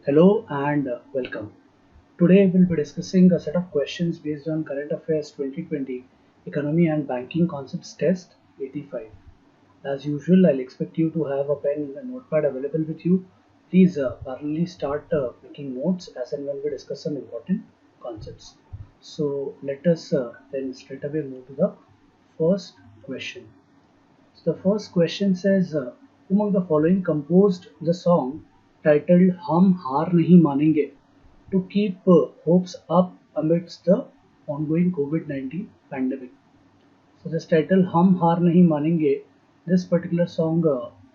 Hello and welcome. Today we'll be discussing a set of questions based on Current Affairs 2020 Economy and Banking Concepts Test 85. As usual, I'll expect you to have a pen and notepad available with you. Please parallelly start making notes as and when we discuss some important concepts. So let us then straight away move to the first question. So the first question says, who among the following composed the song titled "Hum Haar Nahi Manenge" to keep hopes up amidst the ongoing COVID-19 pandemic? So this title "Hum Haar Nahi Manenge," this particular song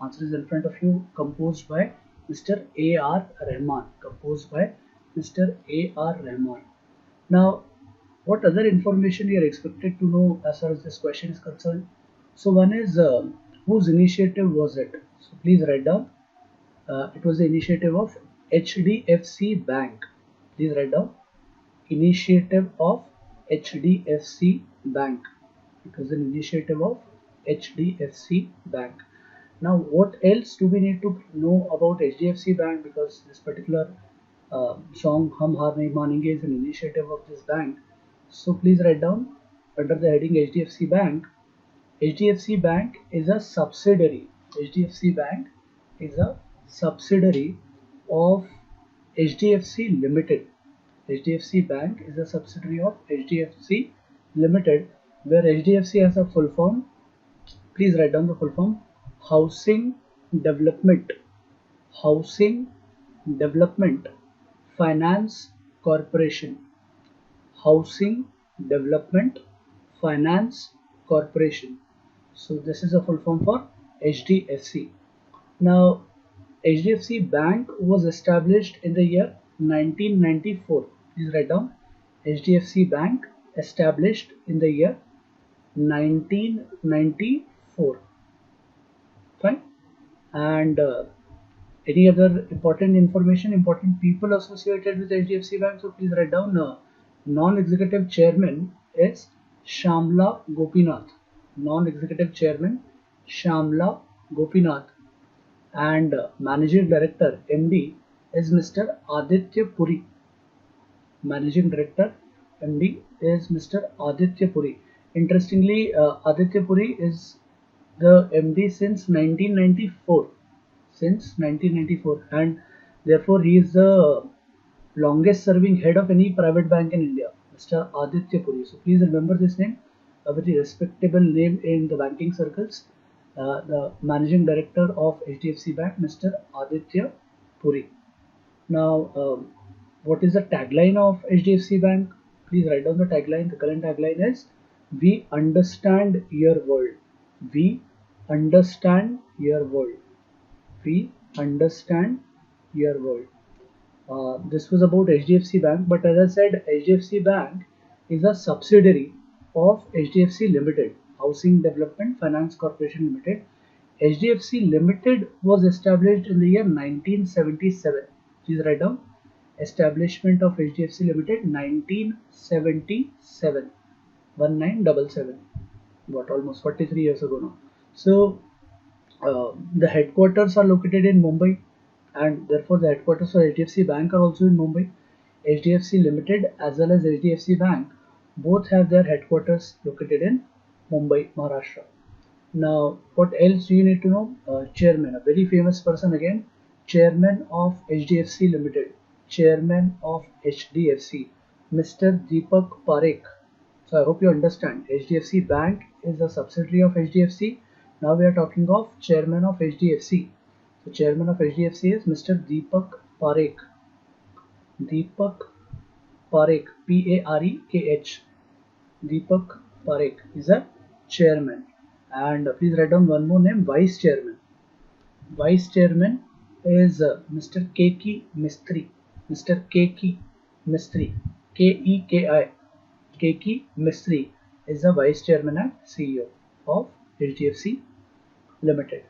answer is in front of you, composed by Mr. A.R. Rahman. Composed by Mr. A.R. Rahman. Now, what other information you are expected to know as far as this question is concerned? So one is whose initiative was it? So please write down. It was the initiative of HDFC Bank. Please write down. Initiative of HDFC Bank. It was an initiative of HDFC Bank. Now, what else do we need to know about HDFC Bank? Because this particular song "Hum Haar Nahi Manenge" is an initiative of this bank. So please write down under the heading HDFC Bank. HDFC Bank is a subsidiary. HDFC Bank is a subsidiary of HDFC Limited. HDFC Bank is a subsidiary of HDFC Limited, where HDFC has a full form. Please write down the full form: Housing Development, Housing Development Finance Corporation, Housing Development Finance Corporation. So this is a full form for HDFC. Now, HDFC Bank was established in the year 1994. Please write down. HDFC Bank established in the year 1994. Fine. And any other important information, important people associated with HDFC Bank? So please write down. Non-executive chairman is Shamla Gopinath. Non-executive chairman Shamla Gopinath, and managing director MD is Mr. Aditya Puri. Managing director MD is Mr. Aditya Puri. Interestingly, Aditya Puri is the MD since 1994. Since 1994, and therefore he is the longest serving head of any private bank in India, Mr. Aditya Puri. So please remember this name, a very respectable name in the banking circles. The managing director of HDFC Bank, Mr. Aditya Puri. Now, what is the tagline of HDFC Bank? Please write down the tagline. The current tagline is "We understand your world." We understand your world. We understand your world. This was about HDFC Bank, but as I said, HDFC Bank is a subsidiary of HDFC Limited, Housing Development Finance Corporation Limited. HDFC Limited was established in the year 1977. Please write down. Establishment of HDFC Limited 1977. 1977. What, almost 43 years ago now. So the headquarters are located in Mumbai, and therefore the headquarters of HDFC Bank are also in Mumbai. HDFC Limited as well as HDFC Bank both have their headquarters located in Mumbai, Maharashtra. Now, what else do you need to know? Chairman, a very famous person again, Chairman of HDFC Limited, Chairman of HDFC, Mr. Deepak Parekh. So I hope you understand. HDFC Bank is a subsidiary of HDFC. Now we are talking of Chairman of HDFC. So Chairman of HDFC is Mr. Deepak Parekh. Deepak Parekh, Parekh. Deepak Parekh is a chairman. And please write down one more name, Vice Chairman. Vice Chairman is Mr. Keki Mistry. Mr. Keki Mistry. Keki. Keki Mistry is the Vice Chairman and CEO of HDFC Limited.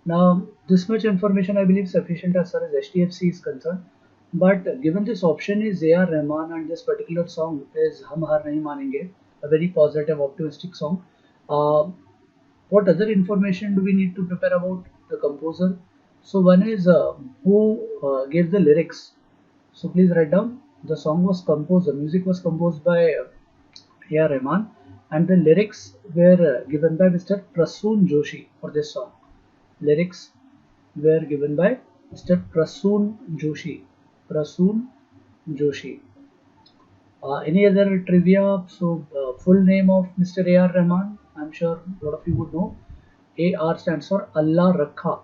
Now, this much information I believe sufficient as far as HDFC is concerned. But given this option is A.R. Rahman and this particular song is Hum Har Nahi Manenge, a very positive, optimistic song. Uh, what other information do we need to prepare about the composer? So one is who gave the lyrics. So please write down. The song was composed, the music was composed by A.R. Rahman, and the lyrics were given by Mr. Prasoon Joshi for this song. Lyrics were given by Mr. Prasoon Joshi. Prasoon Joshi. Any other trivia? So, full name of Mr. A.R. Rahman, I'm sure a lot of you would know. A.R. stands for Allah Rakha.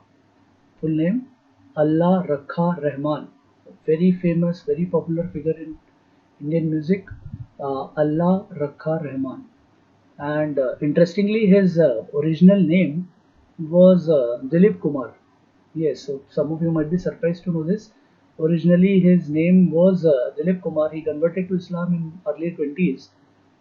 Full name Allah Rakha Rahman. Very famous, very popular figure in Indian music. Allah Rakha Rahman. And interestingly, his original name was Dilip Kumar. Yes, so some of you might be surprised to know this. Originally, his name was Dilip Kumar. He converted to Islam in early 20s.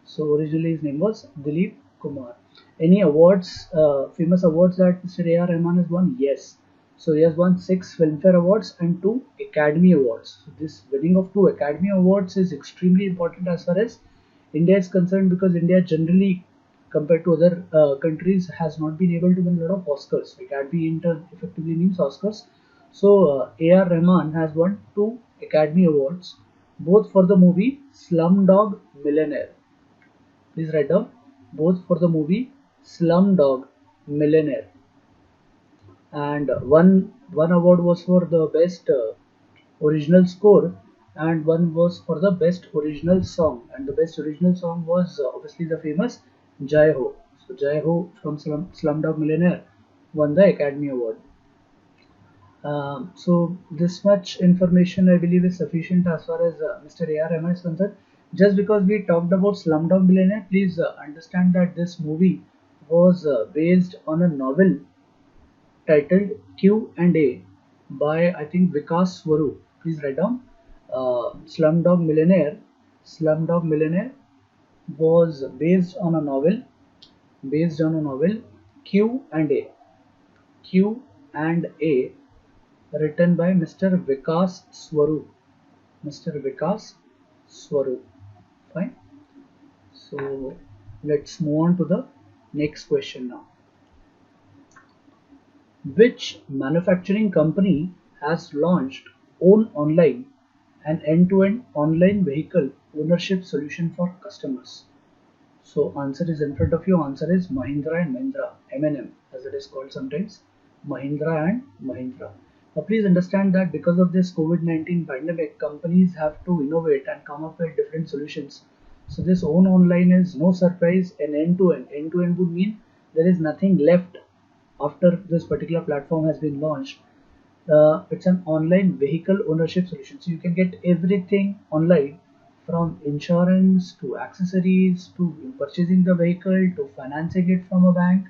So originally, his name was Dilip Kumar. Any awards, famous awards that Mr. A.R. Rahman has won? Yes. So he has won 6 Filmfare Awards and 2 Academy Awards. So this winning of 2 Academy Awards is extremely important as far as India is concerned, because India generally, compared to other countries, has not been able to win a lot of Oscars. Academy inter effectively means Oscars. So A.R. Rahman has won 2 Academy Awards, both for the movie Slumdog Millionaire. Please write down, both for the movie Slumdog Millionaire. And one award was for the best original score, and one was for the best original song, and the best original song was obviously the famous Jai Ho. So Jai Ho from Slumdog Millionaire won the Academy Award. So this much information I believe is sufficient as far as Mr. A.R. Rahman is concerned. Just because we talked about Slumdog Millionaire, please understand that this movie was based on a novel titled Q and A by, I think, Vikas Swaroop. Please write down. Slumdog Millionaire. Slumdog Millionaire was based on a novel Q and A. Q and A, written by Mr. Vikas Swaroop. Mr. Vikas Swaroop. Fine. So let's move on to the next question now. Which manufacturing company has launched Own Online, an end-to-end online vehicle ownership solution for customers? So answer is in front of you. Answer is Mahindra and Mahindra, M&M as it is called sometimes, Mahindra and Mahindra. Now please understand that because of this COVID-19 pandemic, companies have to innovate and come up with different solutions. So this Own Online is no surprise, an end-to-end. End-to-end would mean there is nothing left after this particular platform has been launched. It's an online vehicle ownership solution. So you can get everything online, from insurance to accessories to purchasing the vehicle to financing it from a bank.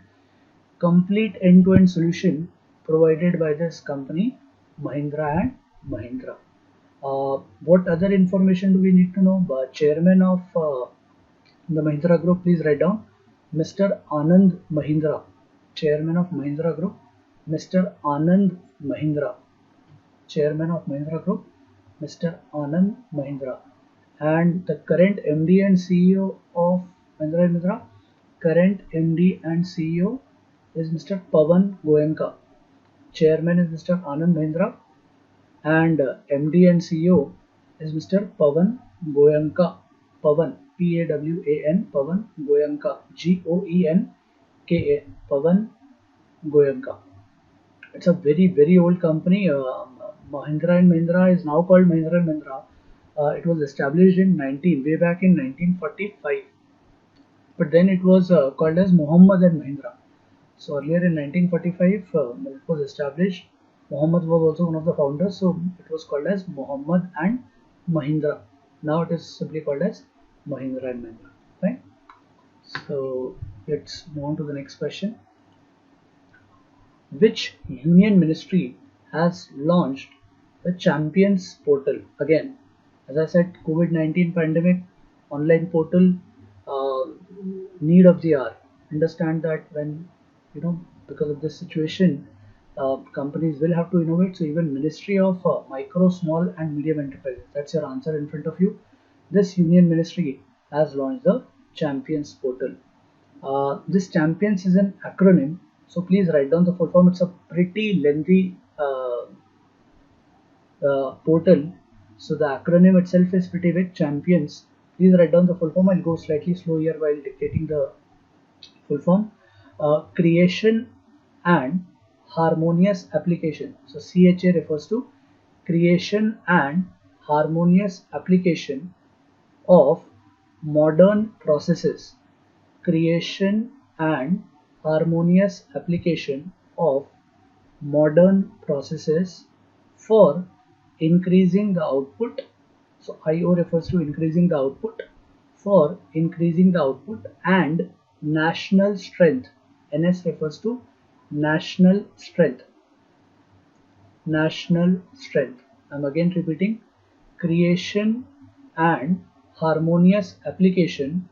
Complete end-to-end solution provided by this company, Mahindra and Mahindra. What other information do we need to know? Chairman of the Mahindra Group, please write down, Mr. Anand Mahindra. Chairman of Mahindra Group, Mr. Anand Mahindra. Chairman of Mahindra Group, Mr. Anand Mahindra. And the current MD and CEO of Mahindra & Mahindra, current MD and CEO is Mr. Pawan Goenka. Chairman is Mr. Anand Mahindra, and MD and CEO is Mr. Pawan Goenka. Pawan, P-A-W-A-N, Pawan Goenka, G-O-E-N-K-A, Pawan Goenka. It's a very old company. Mahindra and Mahindra is now called Mahindra and Mahindra. It was established in way back in 1945, but then it was called as Mohammed and Mahindra. So earlier in 1945, it was established. Mohammed was also one of the founders, so it was called as Mohammed and Mahindra. Now it is simply called as Mahindra and Mahindra. Right? So let's move on to the next question. Which union ministry has launched the Champions portal? Again, as I said, COVID-19 pandemic, online portal, need of the hour. Understand that when, because of this situation, companies will have to innovate. So even Ministry of Micro, Small and Medium Enterprises, that's your answer in front of you. This union ministry has launched the Champions portal. This Champions is an acronym, so please write down the full form. It's a pretty lengthy portal. So the acronym itself is pretty big, champions. Please write down the full form. I'll go slightly slow here while dictating the full form. Creation and harmonious application. So CHA refers to creation and harmonious application of modern processes. Creation and harmonious application of modern processes for increasing the output. So IO refers to increasing the output, for increasing the output, and national strength. NS refers to national strength. National strength. I'm again repeating, creation and harmonious application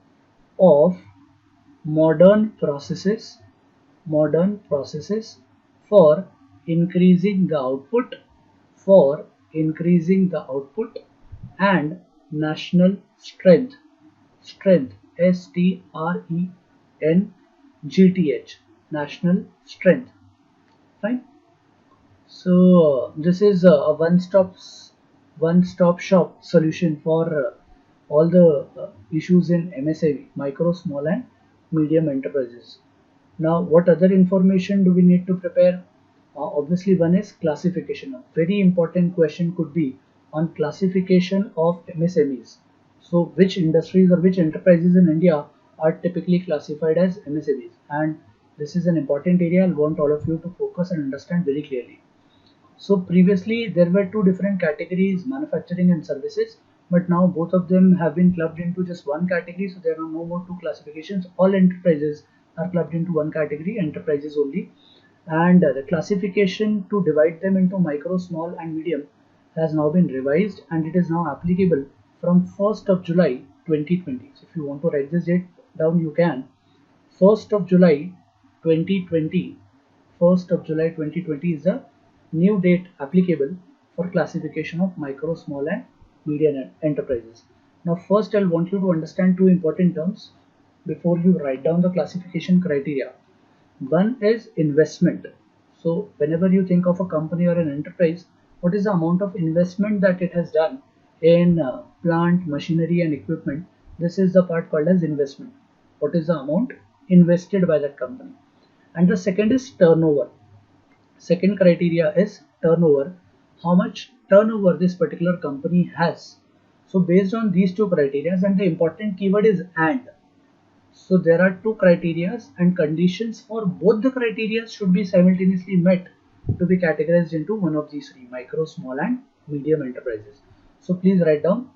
of modern processes, modern processes for increasing the output, for increasing the output, and national strength. Strength, STRENGTH, national strength. Fine. So this is a one-stop shop solution for all the issues in MSME, micro, small, and medium enterprises. Now, what other information do we need to prepare? Obviously, one is classification. A very important question could be on classification of MSMEs. So, which industries or which enterprises in India are typically classified as MSMEs? And this is an important area. I want all of you to focus and understand very clearly. So previously there were two different categories, manufacturing and services, but now both of them have been clubbed into just one category. So there are no more two classifications. All enterprises are clubbed into one category, enterprises only. And the classification to divide them into micro, small, and medium has now been revised, and it is now applicable from 1st of July 2020. So if you want to write this date down, you can. 1st of July 2020. 1st of July 2020 is the new date applicable for classification of micro, small, and medium enterprises. Now first I'll want you to understand two important terms before you write down the classification criteria. One is investment. So whenever you think of a company or an enterprise, what is the amount of investment that it has done in plant, machinery, and equipment? This is the part called as investment. What is the amount invested by that company? And the second is turnover. Second criteria is turnover. How much turnover this particular company has. So based on these two criteria, and the important keyword is and. So there are two criteria and conditions for both the criteria should be simultaneously met to be categorized into one of these three: micro, small, and medium enterprises. So please write down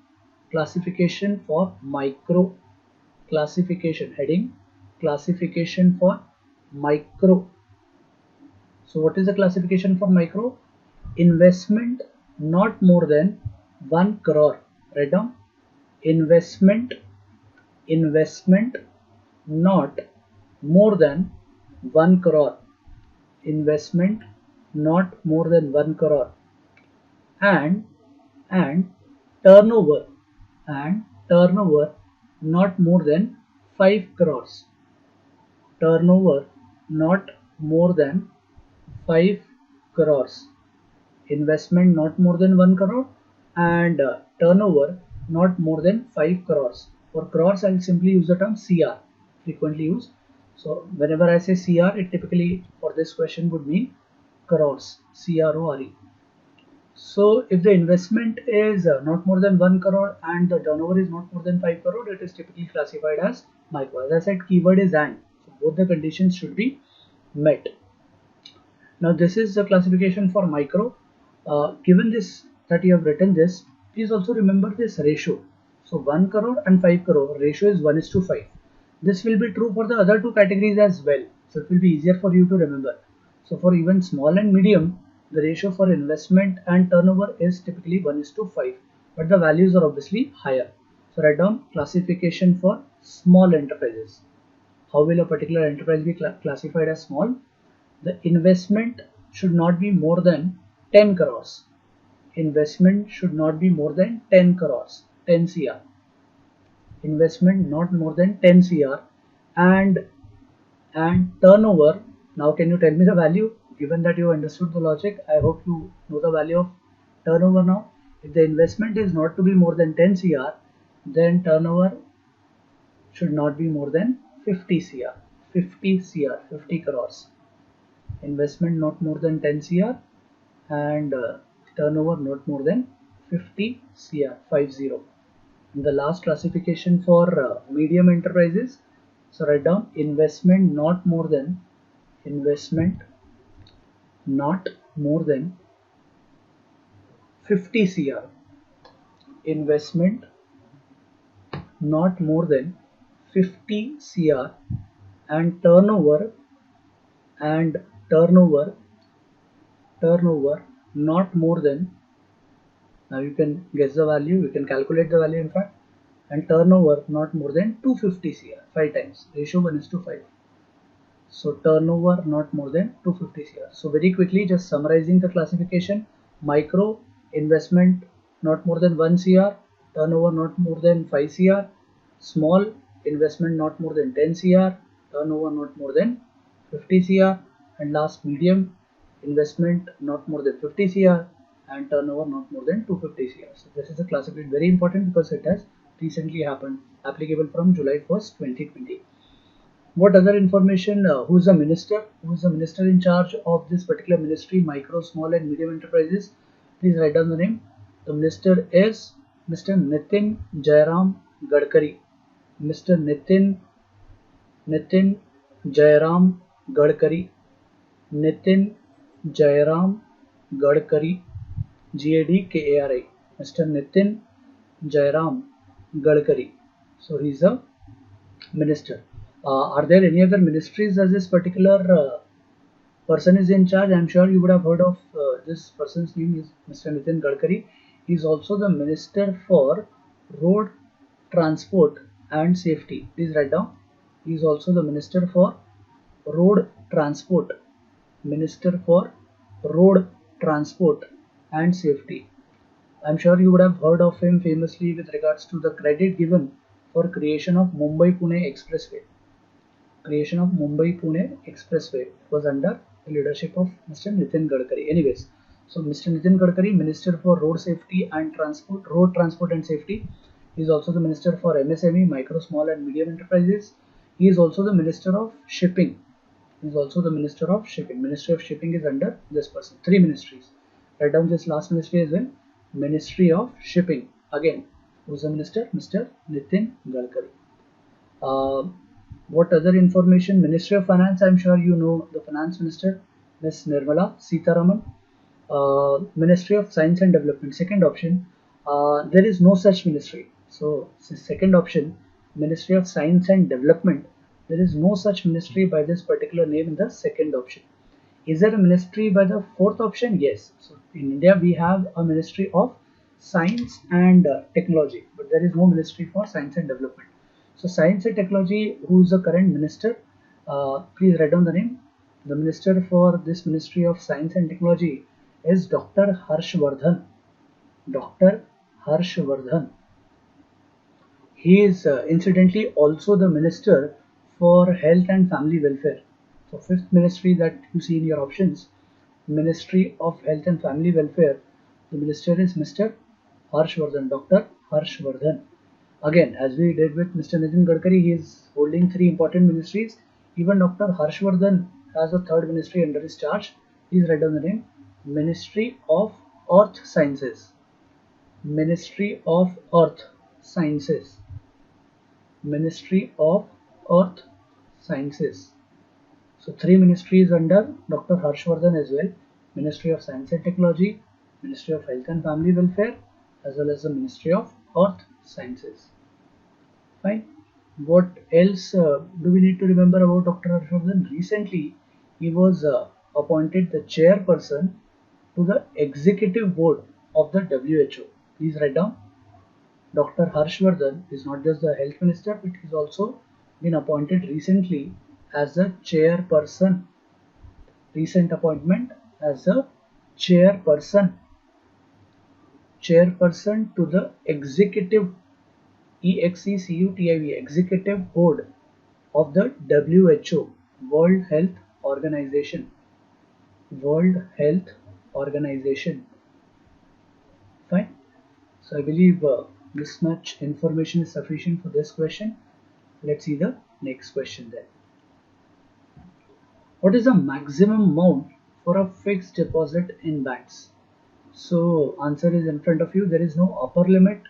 classification for micro, classification heading, classification for micro. So what is the classification for micro? Investment not more than 1 crore. Write down investment not more than 1 crore. Investment not more than 1 crore. And turnover not more than 5 crores. Turnover not more than 5 crores. Investment not more than 1 crore, and turnover not more than 5 crores. For crores, I'll simply use the term CR, frequently used. So whenever I say CR, it typically for this question would mean crores, CRORE. So if the investment is not more than 1 crore and the turnover is not more than 5 crore, it is typically classified as micro. As I said, keyword is and. So both the conditions should be met. Now this is the classification for micro. Given this that you have written this, please also remember this ratio. So 1 crore and 5 crore ratio is 1:5. This will be true for the other two categories as well. So it will be easier for you to remember. So for even small and medium, the ratio for investment and turnover is typically 1:5, but the values are obviously higher. So write down classification for small enterprises. How will a particular enterprise be classified as small? The investment should not be more than 10 crores. Investment should not be more than 10 crores, 10 CR. Investment not more than 10 CR, and turnover. Now can you tell me the value? Given that you understood the logic, I hope you know the value of turnover now. If the investment is not to be more than 10 CR, then turnover should not be more than 50 CR. 50 CR, 50 crores. Investment not more than 10 CR and turnover not more than 50 CR, 50. And the last classification for medium enterprises, so write down investment not more than 50 CR. Investment not more than 50 CR and and turnover not more than, now you can guess the value, you can calculate the value in fact, and turnover not more than 250 CR, 5 times, ratio 1:5. So turnover not more than 250 CR. So very quickly just summarizing the classification: micro investment not more than 1 CR, turnover not more than 5 CR, small investment not more than 10 CR, turnover not more than 50 CR, and last medium investment not more than 50 CR and turnover not more than 250 CR. So this is a classification, very important because it has recently happened, applicable from July 1st, 2020. What other information? Who is the minister? Who is the minister in charge of this particular ministry, micro, small, and medium enterprises? Please write down the name. The minister is Mr. Nitin Jairam Gadkari. Mr. Nitin Jairam Gadkari. Nitin Jairam Gadkari. Gadkari. Mr. Nitin Jairam Gadkari. So he is a minister. Are there any other ministries as this particular person is in charge? I'm sure you would have heard of this person's name is Mr. Nitin Gadkari. He is also the Minister for Road Transport and Safety. Please write down. He is also the Minister for Road Transport. Minister for Road Transport and Safety. I'm sure you would have heard of him famously with regards to the credit given for creation of Mumbai-Pune Expressway. Creation of Mumbai-Pune Expressway was under the leadership of Mr. Nitin Gadkari. Anyways, so Mr. Nitin Gadkari, Minister for Road Safety and Transport, Road Transport and Safety. He is also the Minister for MSME, Micro, Small and Medium Enterprises. He is also the Minister of Shipping. He is also the Minister of Shipping. Ministry of Shipping is under this person. 3 ministries. Write down this last ministry as well. Ministry of Shipping. Again, who is the minister? Mr. Nitin Gadkari. What other information? Ministry of Finance, I'm sure you know the Finance Minister, Ms. Nirmala Sitharaman. Ministry of Science and Development, second option. There is no such ministry. So, second option, Ministry of Science and Development. There is no such ministry by this particular name in the second option. Is there a ministry by the fourth option? Yes. So, in India, we have a Ministry of Science and Technology, but there is no Ministry for Science and Development. So Science and Technology, who is the current minister? Please write down the name. The minister for this Ministry of Science and Technology is Dr. Harshvardhan. Dr. Harshvardhan. He is incidentally also the minister for Health and Family Welfare. So fifth ministry that you see in your options, Ministry of Health and Family Welfare. The minister is Mr. Harshvardhan, Dr. Harshvardhan. Again, as we did with Mr. Nitin Gadkari, he is holding 3 important ministries. Even Dr. Harshvardhan has a third ministry under his charge. Please write down the name. Ministry of Earth Sciences. Ministry of Earth Sciences. Ministry of Earth Sciences. So 3 ministries under Dr. Harshvardhan as well. Ministry of Science and Technology, Ministry of Health and Family Welfare, as well as the Ministry of Earth Sciences. Fine. What else do we need to remember about Dr. Harshvardhan? Recently, he was appointed the chairperson to the executive board of the WHO. Please write down. Dr. Harshvardhan is not just the health minister, but he's also been appointed recently as the chairperson. Recent appointment as the chairperson to the executive executive board of the WHO, World Health Organization. World Health Organization. Fine. So I believe this much information is sufficient for this question. Let's see the next question then. What is the maximum amount for a fixed deposit in banks? So answer is in front of you. There is no upper limit,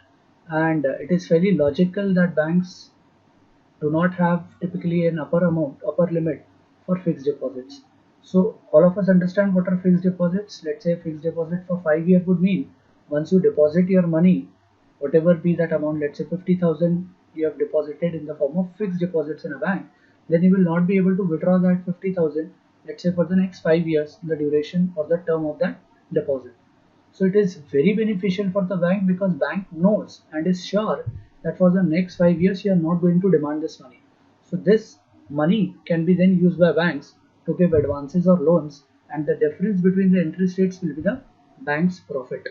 and it is fairly logical that banks do not have typically an upper limit for fixed deposits. So all of us understand what are fixed deposits. Let's say fixed deposit for 5 years would mean once you deposit your money, whatever be that amount, let's say 50,000 you have deposited in the form of fixed deposits in a bank, then you will not be able to withdraw that 50,000, let's say for the next 5 years, the duration or the term of that deposit. So it is very beneficial for the bank because bank knows and is sure that for the next 5 years you are not going to demand this money. So this money can be then used by banks to give advances or loans, and the difference between the interest rates will be the bank's profit.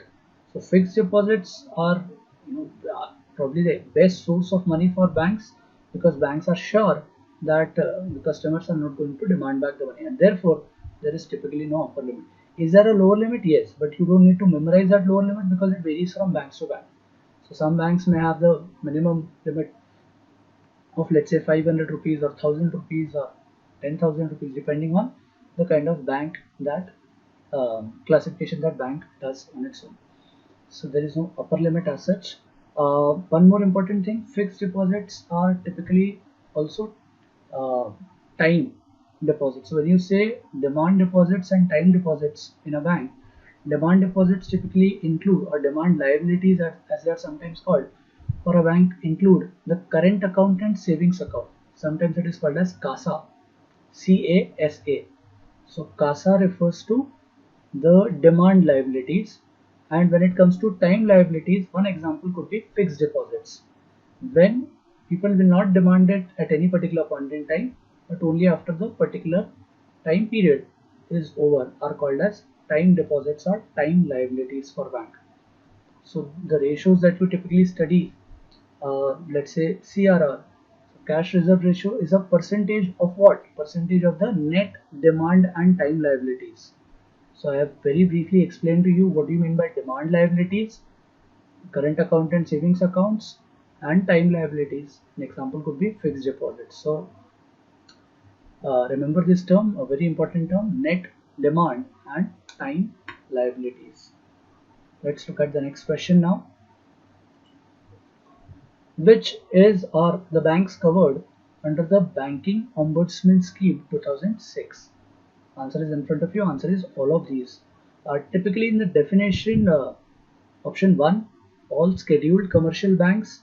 So fixed deposits are, probably the best source of money for banks because banks are sure that the customers are not going to demand back the money, and therefore there is typically no upper limit. Is there a lower limit? Yes, but you don't need to memorize that lower limit because it varies from banks to bank. So some banks may have the minimum limit of, let's say, 500 rupees or 1000 rupees or 10,000 rupees, depending on the kind of bank that classification that bank does on its own. So there is no upper limit as such. One more important thing, fixed deposits are typically also uh, time deposits. So when you say demand deposits and time deposits in a bank, demand deposits typically include, or demand liabilities as they are sometimes called, for a bank include the current account and savings account. Sometimes it is called as CASA, CASA. So CASA refers to the demand liabilities, and when it comes to time liabilities, one example could be fixed deposits. When people will not demand it at any particular point in time, but only after the particular time period is over, are called as time deposits or time liabilities for bank. So the ratios that you typically study, let's say CRR, cash reserve ratio, is a percentage of what? Percentage of the net demand and time liabilities. So I have very briefly explained to you what do you mean by demand liabilities, current account and savings accounts, and time liabilities. An example could be fixed deposits. So remember this term, a very important term, net demand and time liabilities. Let's look at the next question now. Which is are the banks covered under the Banking Ombudsman Scheme 2006? Answer is in front of you. Answer is all of these. Typically in the definition, option 1, all scheduled commercial banks.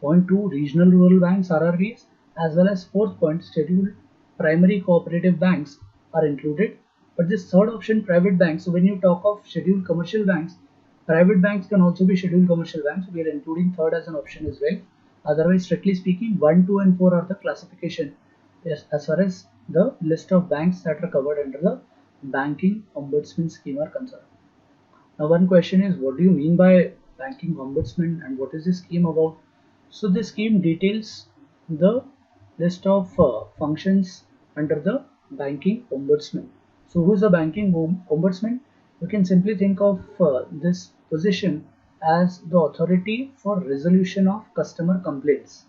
Point 2, regional rural banks, RRBs, as well as fourth point, scheduled primary cooperative banks are included. But this third option, private banks, so when you talk of scheduled commercial banks, private banks can also be scheduled commercial banks. We are including third as an option as well. Otherwise, strictly speaking, 1, 2 and 4 are the classification as far as the list of banks that are covered under the Banking Ombudsman Scheme are concerned. Now one question is, what do you mean by Banking Ombudsman and what is this scheme about? So this scheme details the list of functions under the Banking Ombudsman. So who is the Banking Ombudsman? You can simply think of this position as the authority for resolution of customer complaints.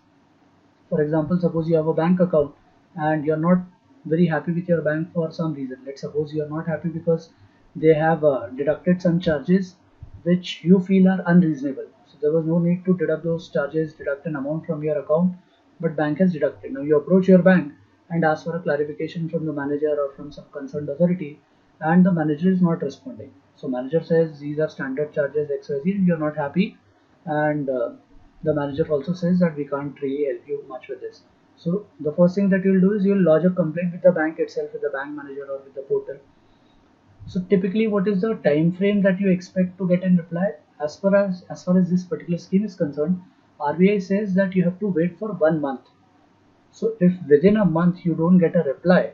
For example, suppose you have a bank account and you're not very happy with your bank for some reason. Let's suppose you're not happy because they have deducted some charges which you feel are unreasonable. So there was no need to deduct those charges, deduct an amount from your account, but bank has deducted. Now you approach your bank and ask for a clarification from the manager or from some concerned authority, and the manager is not responding. So manager says these are standard charges XYZ and you're not happy, and the manager also says that we can't really help you much with this. So the first thing that you'll do is you'll lodge a complaint with the bank itself, with the bank manager or with the portal. So typically, what is the time frame that you expect to get in reply? As far as this particular scheme is concerned, RBI says that you have to wait for 1 month. So if within a month you don't get a reply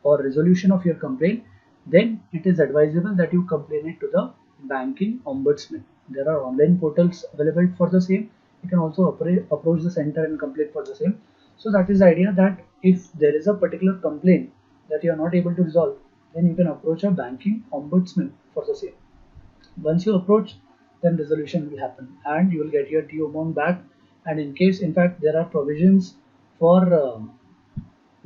or resolution of your complaint, then it is advisable that you complain it to the Banking Ombudsman. There are online portals available for the same. You can also approach the center and complain for the same. So that is the idea, that if there is a particular complaint that you are not able to resolve, then you can approach a Banking Ombudsman for the same. Once you approach then resolution will happen and you will get your due amount back. And in case, in fact, there are provisions for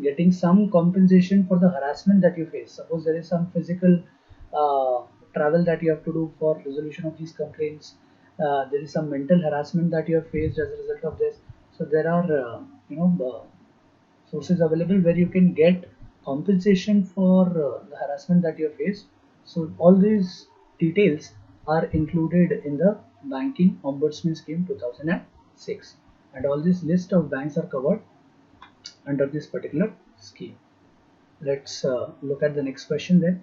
getting some compensation for the harassment that you face. Suppose there is some physical uh, travel that you have to do for resolution of these complaints. There is some mental harassment that you have faced as a result of this. So there are, the sources available where you can get compensation for the harassment that you have faced. So all these details are included in the Banking Ombudsman Scheme 2006, and all this list of banks are covered under this particular scheme. Let's look at the next question then.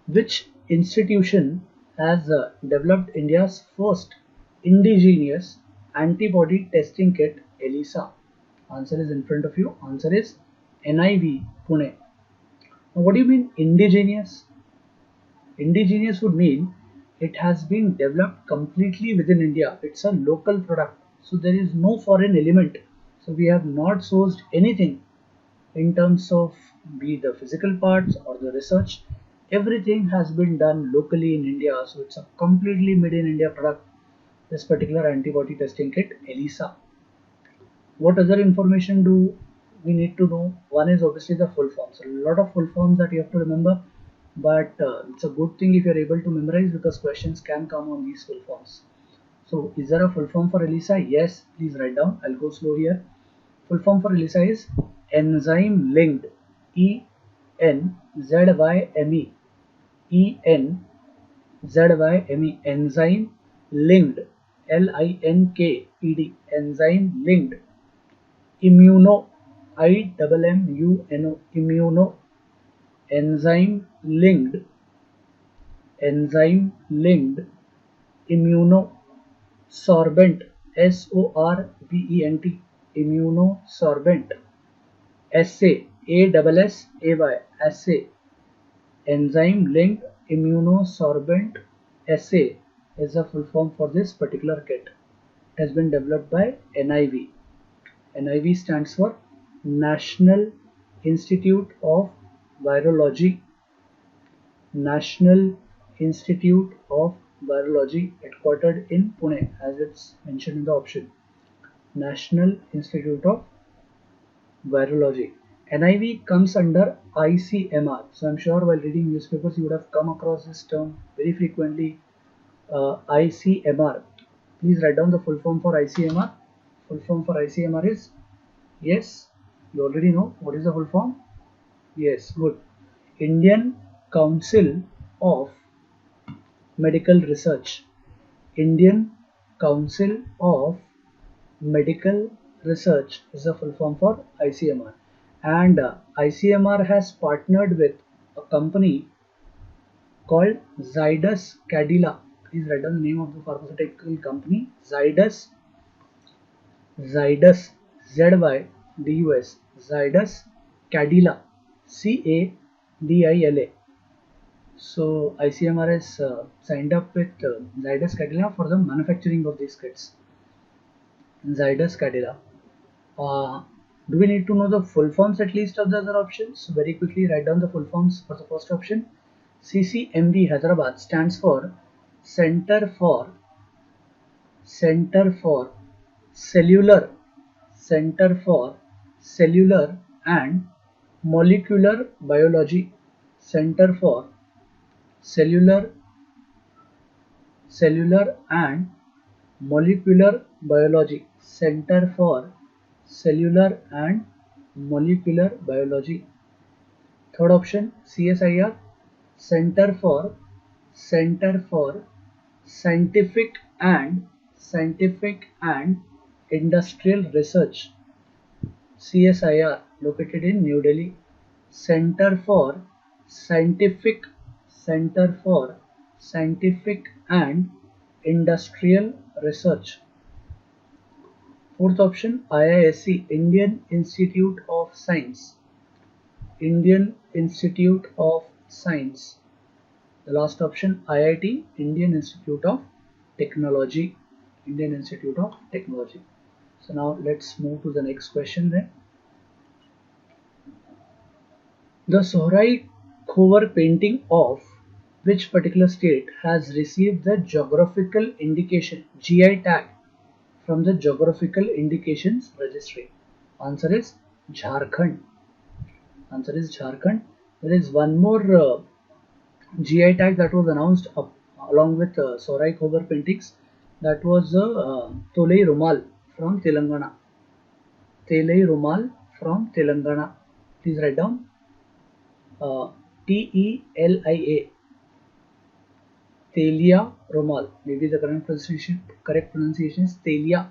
Which institution has developed India's first indigenous antibody testing kit, ELISA? Answer is in front of you. Answer is NIV, Pune. Now, what do you mean indigenous? Indigenous would mean it has been developed completely within India. It's a local product. So there is no foreign element. So we have not sourced anything in terms of be the physical parts or the research. Everything has been done locally in India. So it's a completely made in India product. This particular antibody testing kit, ELISA. What other information do we need to know? One is obviously the full forms. A lot of full forms that you have to remember, but it's a good thing if you're able to memorize because questions can come on these full forms. So is there a full form for ELISA? Yes, please write down. I'll go slow here. Full form for ELISA is enzyme linked, ENZYME, ENZYME, enzyme linked, LINKED, enzyme linked, immuno, IMMUNO, immuno, enzyme linked, enzyme linked, immunosorbent, SORBENT, immunosorbent, assay, ASSAY, assay, enzyme linked immunosorbent assay is a full form for this particular kit. It has been developed by NIV. NIV stands for National Institute of Virology. National Institute of Virology, headquartered in Pune, as it's mentioned in the option. National Institute of Virology. NIV comes under ICMR. So I'm sure while reading newspapers you would have come across this term very frequently. ICMR. Please write down the full form for ICMR. Full form for ICMR is, yes, you already know what is the full form. Yes, good. Indian Council of Medical Research. Indian Council of Medical Research is the full form for ICMR. And ICMR has partnered with a company called Zydus Cadila. Please write down the name of the pharmaceutical company. Zydus, ZYDUS, Zydus Cadila, CADILA. So ICMR has signed up with Zydus Cadila for the manufacturing of these kits. Zydus Cadila. Do we need to know the full forms at least of the other options? Very quickly write down the full forms for the first option. CCMB Hyderabad stands for Center for Cellular and Molecular Biology. Center for Cellular and Molecular Biology. Center for Cellular and Molecular Biology. Third option, CSIR, Center for Scientific and Industrial Research. CSIR, located in New Delhi. Center for Scientific and Industrial Research. Fourth option, IISc, Indian Institute of Science. Indian Institute of Science. The last option, IIT, Indian Institute of Technology. Indian Institute of Technology. So now let's move to the next question then. The Sohrai Khovar painting of Which particular state has received the geographical indication GI tag from the Geographical Indications Registry? Answer is Jharkhand. Answer is Jharkhand. There is one more GI tag that was announced along with Sorai Khobar paintings. That was Tolei Rumal from Telangana. Telei Rumal from Telangana. Please write down Telia. Telia Rumal. Maybe the correct pronunciation is Telia.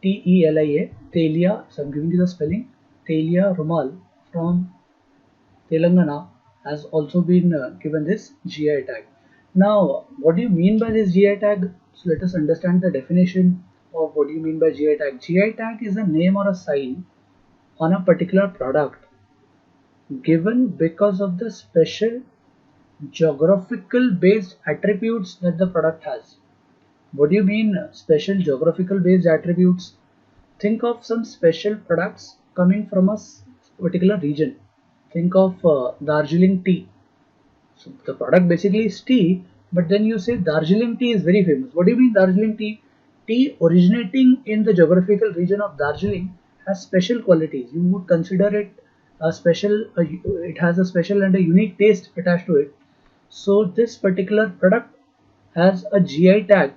Telia. Telia. So I'm giving you the spelling. Telia Rumal from Telangana has also been given this GI tag. Now, what do you mean by this GI tag? So let us understand the definition of what do you mean by GI tag. GI tag is a name or a sign on a particular product given because of the special geographical based attributes that the product has. What do you mean special geographical based attributes? Think of some special products coming from a particular region. Think of Darjeeling tea. So the product basically is tea, but then you say Darjeeling tea is very famous. What do you mean Darjeeling tea? Tea originating in the geographical region of Darjeeling has special qualities. You would consider it a special, it has a special and a unique taste attached to it. So this particular product has a GI tag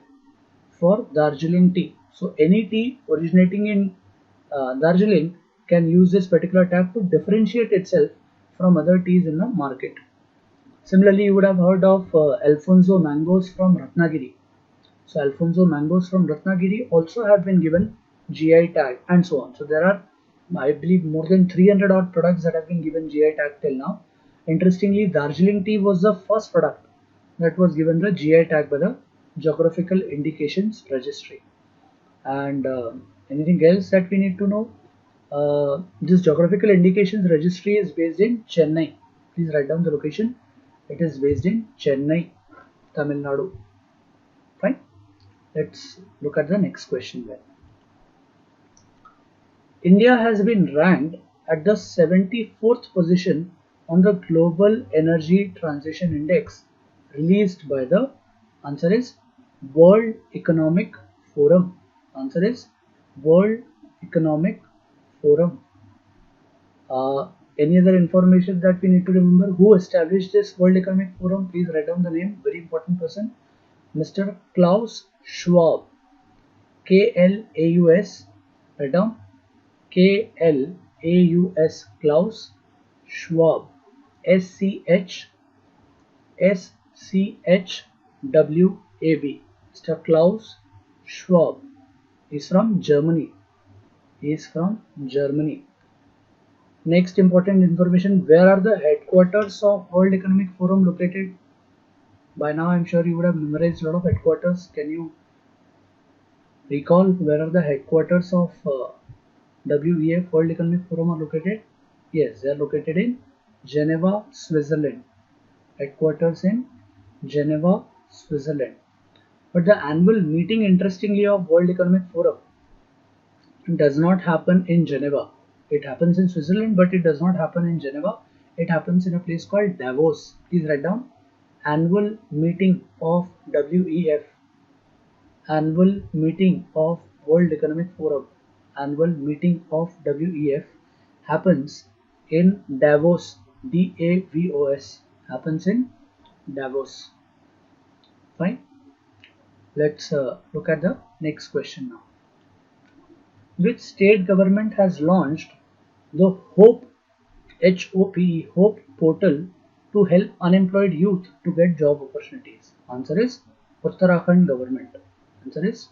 for Darjeeling tea. So any tea originating in Darjeeling can use this particular tag to differentiate itself from other teas in the market. Similarly, you would have heard of Alfonso mangoes from Ratnagiri. So Alfonso mangoes from Ratnagiri also have been given GI tag and so on. So there are, I believe, more than 300 odd products that have been given GI tag till now. Interestingly, Darjeeling tea was the first product that was given the GI tag by the Geographical Indications Registry. And anything else that we need to know? This Geographical Indications Registry is based in Chennai. Please write down the location. It is based in Chennai, Tamil Nadu. Fine. Let's look at the next question then. India has been ranked at the 74th position on the Global Energy Transition Index released by the answer is World Economic Forum. Answer is World Economic Forum. Any other information that we need to remember? Who established this World Economic Forum? Please write down the name. Very important person. Mr. Klaus Schwab. Klaus. Write down. Klaus. Klaus Schwab. SCHWAB. Mr. Klaus Schwab. He's from Germany. He is from Germany. Next important information, where are the headquarters of World Economic Forum located? By now I'm sure you would have memorized a lot of headquarters. Can you recall where are the headquarters of WEF, World Economic Forum, are located? Yes, they are located in Geneva, Switzerland. Headquarters in Geneva, Switzerland. But the annual meeting, interestingly, of World Economic Forum does not happen in Geneva. It happens in Switzerland, but it does not happen in Geneva. It happens in a place called Davos. Please write down. Annual meeting of WEF. Annual meeting of World Economic Forum. Annual meeting of WEF happens in Davos. DAVOS. Happens in Davos. Fine. Let's look at the next question now. Which state government has launched the HOPE, HOPE, HOPE portal to help unemployed youth to get job opportunities? Answer is Uttarakhand government. Answer is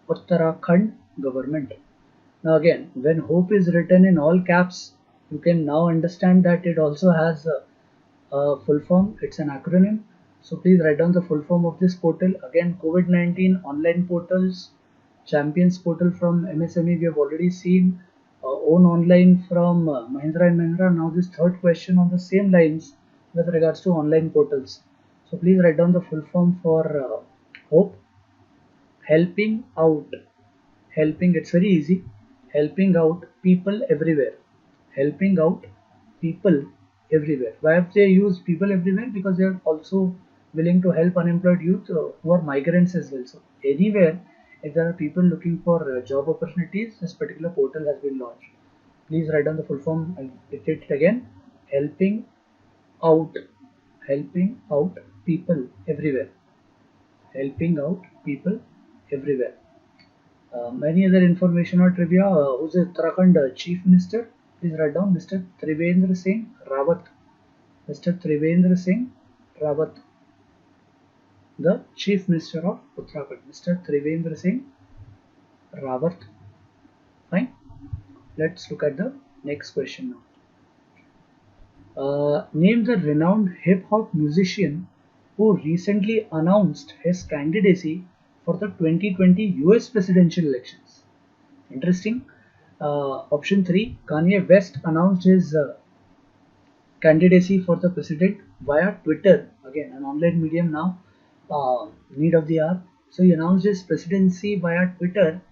Uttarakhand government. Now again, when HOPE is written in all caps, you can now understand that it also has a full form. It's an acronym. So please write down the full form of this portal. Again, COVID-19 online portals, Champions portal from MSME we have already seen, Own Online from Mahindra and Mahindra. Now this third question on the same lines with regards to online portals. So please write down the full form for HOPE. Helping out. Helping, it's very easy. Helping out people everywhere. Helping out people everywhere. Why have they used people everywhere? Because they are also willing to help unemployed youth who are migrants as well. So anywhere, if there are people looking for job opportunities, this particular portal has been launched. Please write down the full form and repeat it again. Helping out, helping out people everywhere, helping out people everywhere. Any other information or trivia? Who's the Uttarakhand Chief Minister? Please write down Mr. Trivendra Singh Rawat. Mr. Trivendra Singh Rawat, the Chief Minister of Uttarakhand. Mr. Trivendra Singh Rawat. Fine. Let's look at the next question now. Name the renowned hip hop musician who recently announced his candidacy for the 2020 US presidential elections. Interesting. Option 3, Kanye West announced his candidacy for the president via Twitter. Again, an online medium now, need of the hour. So he announced his presidency via Twitter,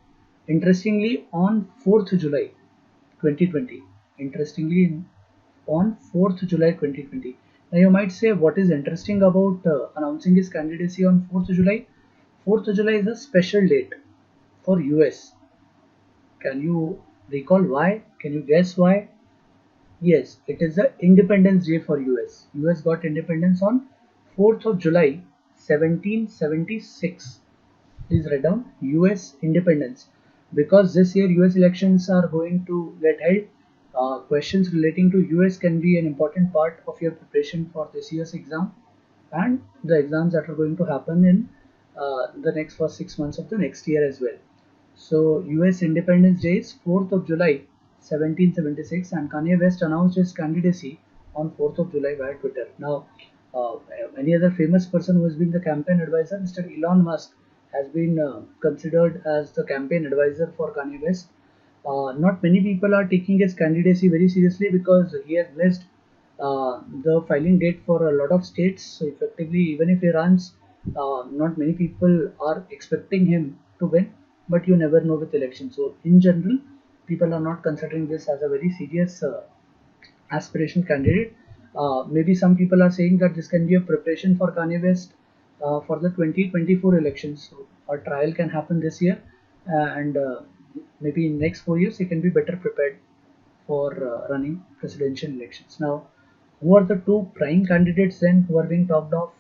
interestingly, on 4th July 2020. Interestingly, on 4th July 2020. Now you might say, what is interesting about announcing his candidacy on 4th July? 4th July is a special date for US. Can you recall why? Can you guess why? Yes, it is the Independence Day for US. US got independence on 4th of July 1776. Please write down US independence. Because this year US elections are going to get held, questions relating to US can be an important part of your preparation for this year's exam and the exams that are going to happen in the next first 6 months of the next year as well. So US Independence Day is 4th of July 1776 and Kanye West announced his candidacy on 4th of July via Twitter. Now, any other famous person who has been the campaign advisor, Mr. Elon Musk, has been considered as the campaign advisor for Kanye West. Not many people are taking his candidacy very seriously because he has missed the filing date for a lot of states. So effectively, even if he runs, not many people are expecting him to win, but you never know with elections. So in general, people are not considering this as a very serious aspiration candidate. Maybe some people are saying that this can be a preparation for Kanye West for the 2024 elections. So a trial can happen this year, and maybe in next 4 years he can be better prepared for running presidential elections. Now, who are the two prime candidates then who are being talked of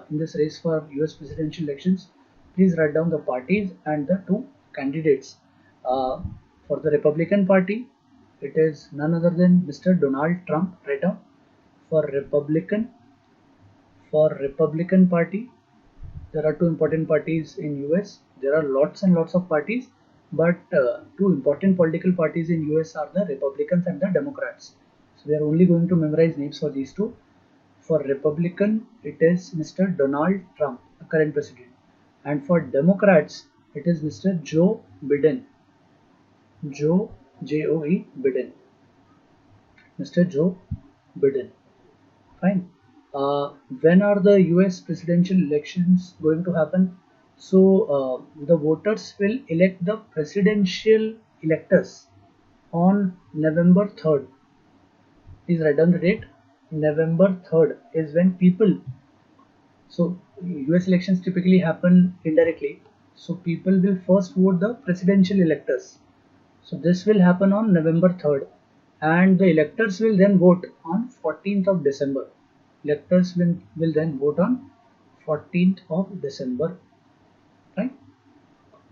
in this race for US presidential elections? Please write down the parties and the two candidates. For the Republican Party, it is none other than Mr. Donald Trump. Right now, for Republican Party, there are two important parties in US. There are lots and lots of parties, but two important political parties in US are the Republicans and the Democrats. So we are only going to memorize names for these two. For Republican, it is Mr. Donald Trump, the current president, and for Democrats, it is Mr. Joe Biden. Joe J-O-E Biden. Mr. Joe Biden. Fine. When are the US presidential elections going to happen? So the voters will elect the presidential electors on November 3rd. Please write down the date. November 3rd is when people, so US elections typically happen indirectly. So people will first vote the presidential electors. So this will happen on November 3rd and the electors will then vote on 14th of December. Electors will then vote on 14th of December. Right?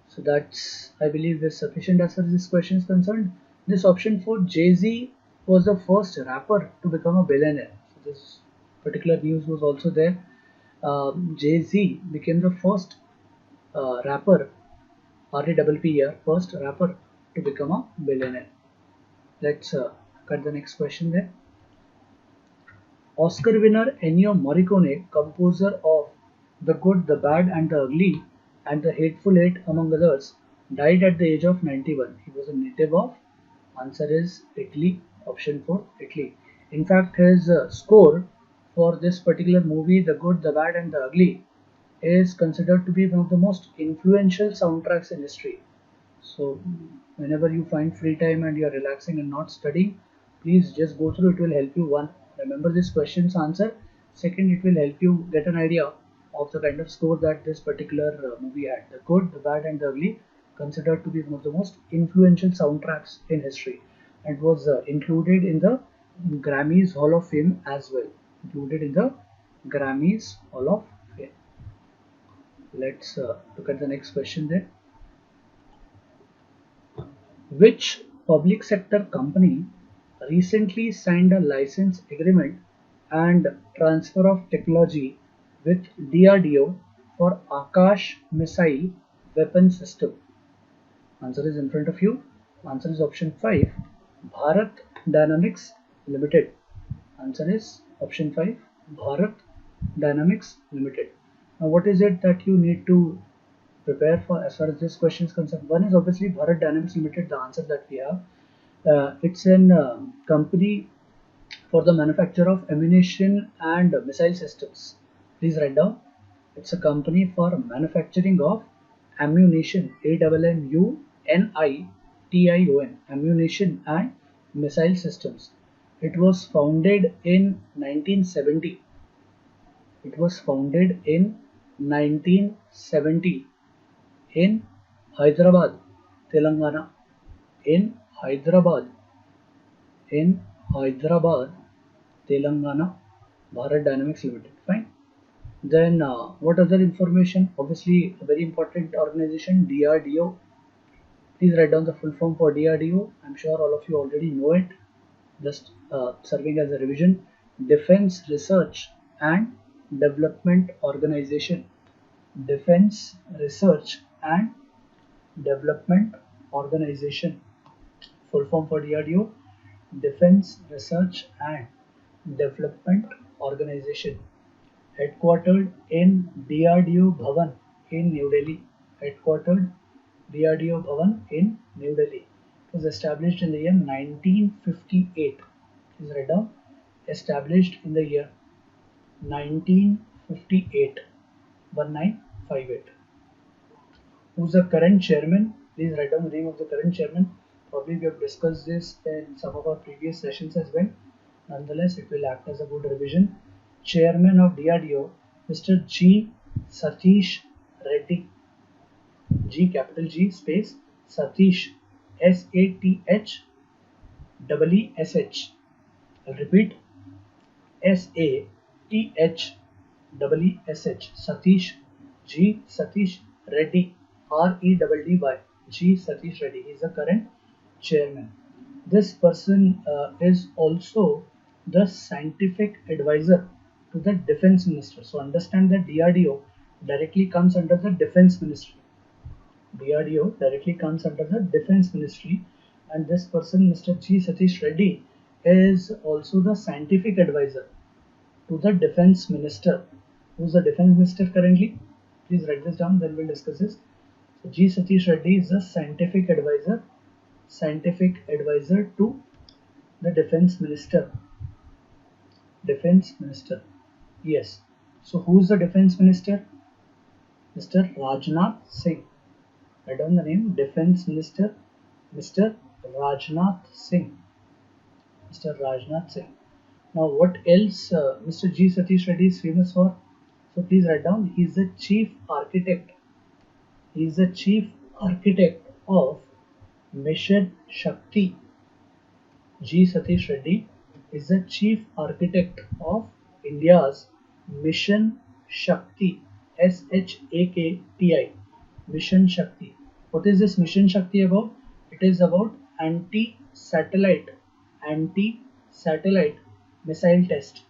So that's, I believe, is sufficient as far as this question is concerned. This option for Jay-Z was the first rapper to become a billionaire. So this particular news was also there. Jay-Z became the first rapper, R-A-P-P-E-R, first rapper to become a billionaire. Let's cut the next question there. Oscar winner Ennio Morricone, composer of The Good, the Bad and the Ugly and The Hateful Eight among others, died at the age of 91. He was a native of, answer is Italy, option 4, Italy. In fact, his score for this particular movie, The Good, the Bad and the Ugly, is considered to be one of the most influential soundtracks in history. So whenever you find free time and you're relaxing and not studying, please just go through. It will help you, one, Remember this question's answer. Second, it will help you get an idea of the kind of score that this particular movie had. The Good, the Bad, and the Ugly, considered to be one of the most influential soundtracks in history, and was included in the Grammys Hall of Fame as well. Included in the Grammys Hall of Fame. Let's look at the next question then. Which public sector company recently signed a license agreement and transfer of technology with DRDO for Akash missile weapon system? Answer is in front of you. Answer is option 5, Bharat Dynamics Limited. Answer is option 5, Bharat Dynamics Limited. Now, what is it that you need to prepare for as far as this question is concerned? One is obviously Bharat Dynamics Limited, the answer that we have. It's an company for the manufacture of ammunition and missile systems. Please write down. It's a company for manufacturing of ammunition, AMMUNITION, ammunition and missile systems. It was founded in 1970. It was founded in 1970 in Hyderabad, Telangana. In Hyderabad, in Hyderabad, Telangana, Bharat Dynamics Limited. Fine. Then what other information? Obviously, a very important organization, DRDO. Please write down the full form for DRDO. I'm sure all of you already know it. Just serving as a revision. Defense Research and Development Organization. Defense Research and Development Organization. Full form for DRDO, Defense Research and Development Organization. Headquartered in DRDO Bhavan in New Delhi. Headquartered DRDO Bhavan in New Delhi. It was established in the year 1958. Please write down. Established in the year 1958. 1958. Who's the current chairman? Please write down the name of the current chairman. Probably we have discussed this in some of our previous sessions as well. Nonetheless, it will act as a good revision. Chairman of DRDO, Mr. G. Satish Reddy. G, capital G, space Satish, SATH EESH. I'll repeat, SATH EESH. Satish, G. Satish Reddy, REDDY. G. Satish Reddy. He is the current chairman. This person is also the scientific advisor to the defense minister. So understand that DRDO directly comes under the defense ministry. DRDO directly comes under the defense ministry, and this person, Mr. G. Satish Reddy, is also the scientific advisor to the defense minister. Who's the defense minister currently? Please write this down, then we'll discuss this. So G. Satish Reddy is the scientific advisor to the defense minister. Defense minister. Yes. So who's the defense minister? Mr. Rajnath Singh. Write down the name. Defense minister, Mr. Rajnath Singh. Mr. Rajnath Singh. Now, what else Mr. G. Satish Reddy is famous for? So please write down. He is the chief architect. He is the chief architect of Mission Shakti. G. Satish Reddy is the chief architect of India's Mission Shakti. SHAKTI. Mission Shakti. What is this Mission Shakti about? It is about anti-satellite missile test,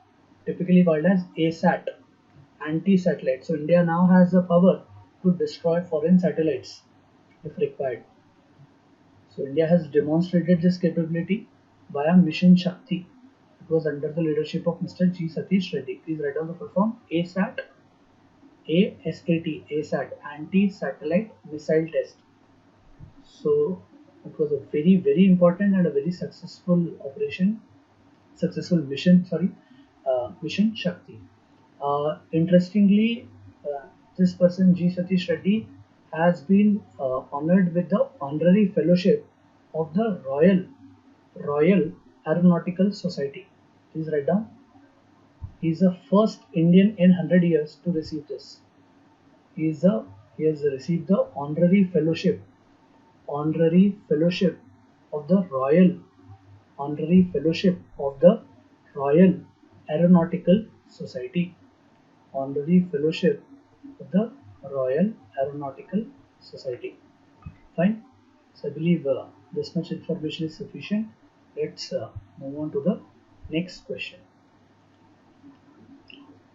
typically called as ASAT, anti-satellite. So India now has the power to destroy foreign satellites if required. So India has demonstrated this capability via Mission Shakti. It was under the leadership of Mr. G. Satish Reddy. Please write down the full form. ASAT, ASAT, ASAT, anti-satellite missile test. So it was a very, very important and a very successful operation, successful mission. Mission Shakti. Interestingly, this person G. Satish Reddy has been honored with the honorary fellowship of the Royal Aeronautical Society. Please write down. He is the first Indian in 100 years to receive this. He is the he has received the honorary fellowship of the honorary fellowship of the Royal Aeronautical Society. Honorary fellowship of the Royal Aeronautical Society. Fine. So I believe this much information is sufficient. Let's move on to the next question.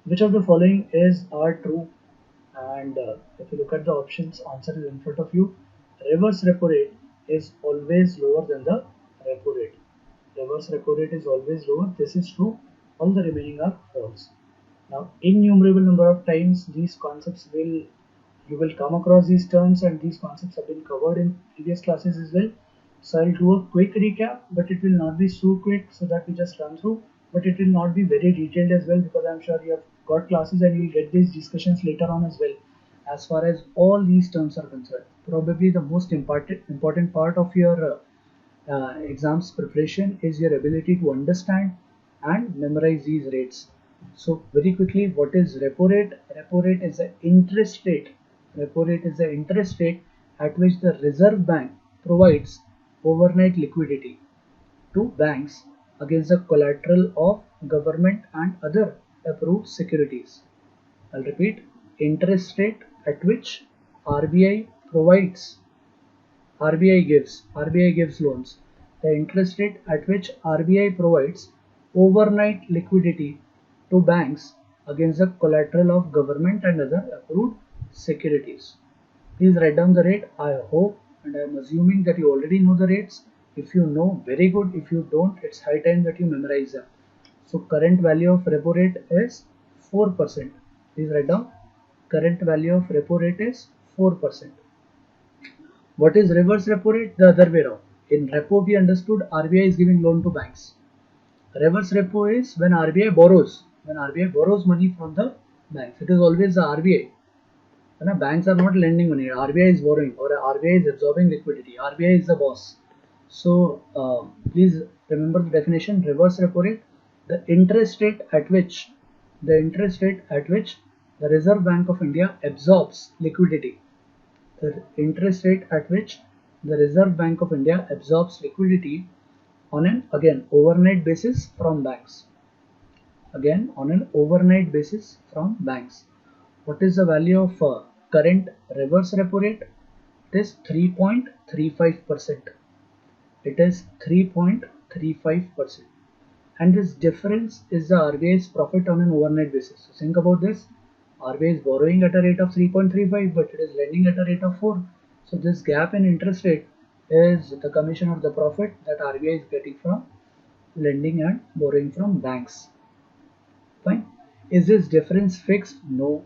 Which of the following is are true? And if you look at the options, answer is in front of you. Reverse repo rate is always lower than the repo rate. Reverse repo rate is always lower. This is true. All the remaining are false. Now, innumerable number of times these concepts will you will come across these terms, and these concepts have been covered in previous classes as well. So I'll do a quick recap, but it will not be so quick so that we just run through, but it will not be very detailed as well, because I'm sure you have got classes and you'll get these discussions later on as well. As far as all these terms are concerned, probably the most important part of your exams preparation is your ability to understand and memorize these rates. So very quickly, what is repo rate? Repo rate is the interest rate. Repo rate is the interest rate at which the Reserve Bank provides overnight liquidity to banks against the collateral of government and other approved securities. I'll repeat, interest rate at which RBI provides RBI gives loans. The interest rate at which RBI provides overnight liquidity to banks against the collateral of government and other approved securities. Please write down the rate. I hope and I am assuming that you already know the rates. If you know, very good. If you don't, it's high time that you memorize them. So current value of repo rate is 4%. Please write down. Current value of repo rate is 4%. What is reverse repo rate? The other way around. In repo, we understood RBI is giving loan to banks. Reverse repo is when RBI borrows. When RBI borrows money from the banks, it is always the RBI. Banks are not lending money. RBI is borrowing, or RBI is absorbing liquidity. RBI is the boss. So please remember the definition. Reverse repo rate, the interest rate at which the Reserve Bank of India absorbs liquidity. The interest rate at which the Reserve Bank of India absorbs liquidity on an overnight basis from banks. Again, on an overnight basis from banks. What is the value of current reverse repo rate? It is 3.35%. It is 3.35%. And this difference is the RBI's profit on an overnight basis. So think about this. RBI is borrowing at a rate of 3.35, but it is lending at a rate of 4. So this gap in interest rate is the commission or the profit that RBI is getting from lending and borrowing from banks. Fine. Is this difference fixed? No.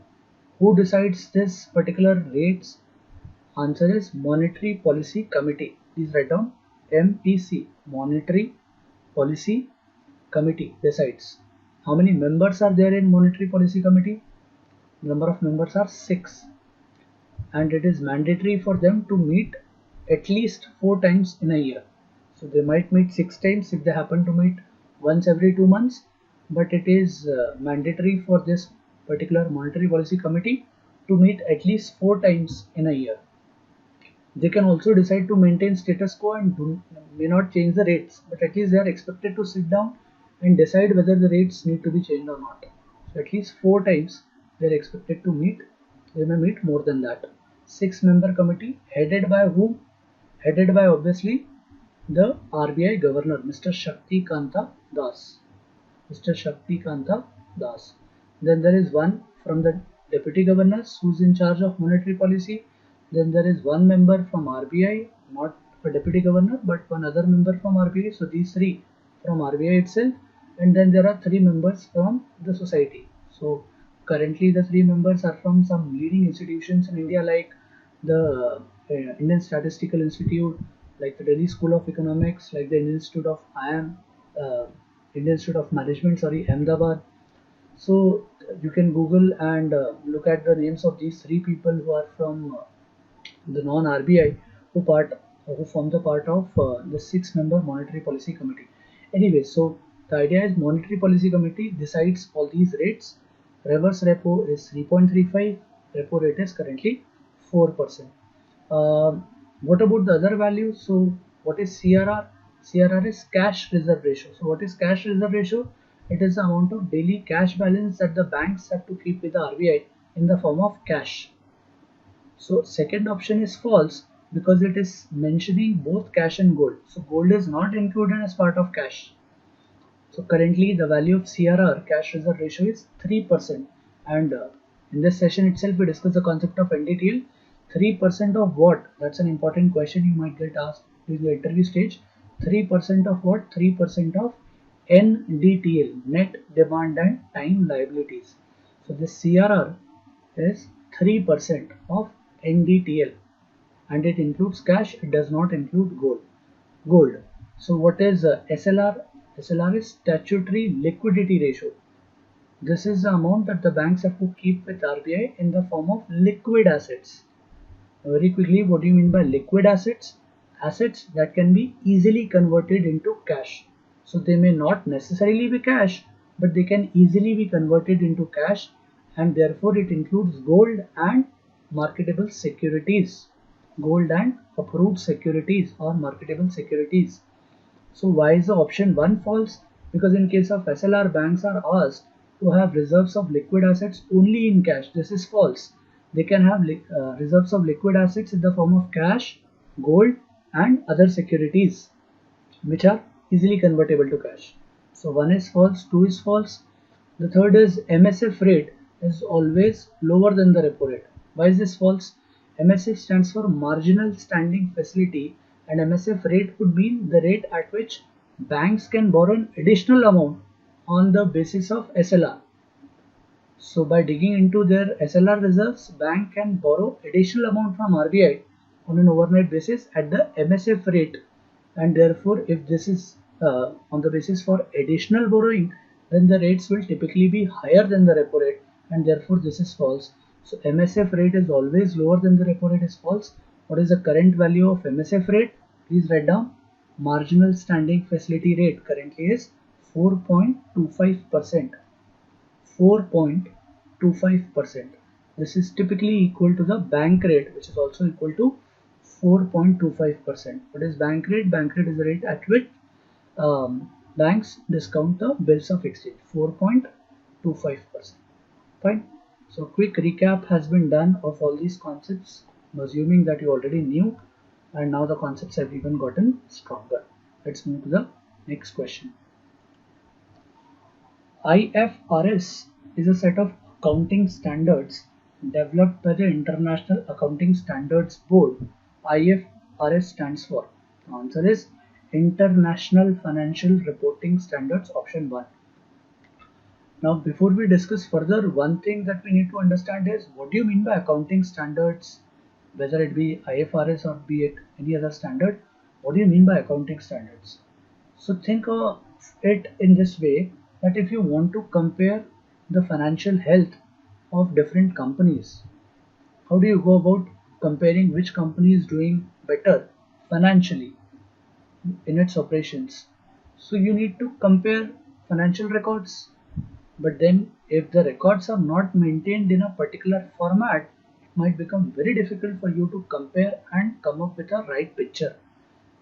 Who decides this particular rates? Answer is Monetary Policy Committee. Please write down MPC. Monetary Policy Committee decides. How many members are there in Monetary Policy Committee? Number of members are 6, and it is mandatory for them to meet at least 4 times in a year. So they might meet 6 times if they happen to meet once every 2 months, but it is mandatory for this particular Monetary Policy Committee to meet at least 4 times in a year. They can also decide to maintain status quo and may not change the rates, but at least they are expected to sit down and decide whether the rates need to be changed or not. So at least 4 times they are expected to meet. They may meet more than that. 6-member committee headed by whom? Headed by obviously the RBI governor, Mr. Shakti Kanta Das. Mr. Shakti Kanta Das. Then there is one from the deputy governors who is in charge of monetary policy. Then there is one member from RBI, not a deputy governor, but one other member from RBI. So these 3 from RBI itself, and then there are 3 members from the society. So currently the 3 members are from some leading institutions in India, like the Indian Statistical Institute, like the Delhi School of Economics, like the Indian Institute of Indian Institute of Management, Ahmedabad. So you can Google and look at the names of these 3 people who are from the non-RBI, who form the part of the 6-member Monetary Policy Committee. Anyway, so The idea is monetary policy committee decides all these rates. Reverse repo is 3.35. Repo rate is currently 4%. What about the other values? So what is CRR? CRR is cash reserve ratio. So what is cash reserve ratio? It is the amount of daily cash balance that the banks have to keep with the RBI in the form of cash. So second option is false because it is mentioning both cash and gold. So gold is not included as part of cash. So currently the value of CRR, cash reserve ratio, is 3%. And in this session itself we discussed the concept of NDTL. 3% of what? That's an important question you might get asked during the interview stage. 3% of what? 3% of NDTL, net demand and time liabilities. So this CRR is 3% of NDTL, and it includes cash, it does not include gold. So what is SLR? SLR is statutory liquidity ratio. This is the amount that the banks have to keep with RBI in the form of liquid assets. Very quickly, what do you mean by liquid assets? Assets that can be easily converted into cash. So they may not necessarily be cash, but they can easily be converted into cash, and therefore it includes gold and marketable securities. Gold and approved securities or marketable securities. So why is the option 1 false? Because in case of SLR, banks are asked to have reserves of liquid assets only in cash. This is false. They can have reserves of liquid assets in the form of cash, gold and other securities which are easily convertible to cash. So 1 is false, 2 is false. The third is MSF rate is always lower than the repo rate. Why is this false? MSF stands for marginal standing facility, and MSF rate would mean the rate at which banks can borrow an additional amount on the basis of SLR. So by digging into their SLR reserves, bank can borrow additional amount from RBI on an overnight basis at the MSF rate, and therefore if this is on the basis for additional borrowing, then the rates will typically be higher than the repo rate, and therefore this is false. So MSF rate is always lower than the repo rate is false. What is the current value of MSF rate? Please write down. Marginal standing facility rate currently is 4.25%. 4.25%. This is typically equal to the bank rate, which is also equal to 4.25%. What is bank rate? Bank rate is the rate at which banks discount the bills of exchange. 4.25%. Fine. So quick recap has been done of all these concepts. I'm assuming that you already knew, and now the concepts have even gotten stronger. Let's move to the next question. IFRS is a set of accounting standards developed by the International Accounting Standards Board. IFRS stands for. The answer is International Financial Reporting Standards, option 1. Now, before we discuss further, one thing that we need to understand is what do you mean by accounting standards, whether it be IFRS or be it any other standard. What do you mean by accounting standards? So think of it in this way, that if you want to compare the financial health of different companies, how do you go about comparing which company is doing better financially in its operations? So you need to compare financial records, but then if the records are not maintained in a particular format, it might become very difficult for you to compare and come up with a right picture.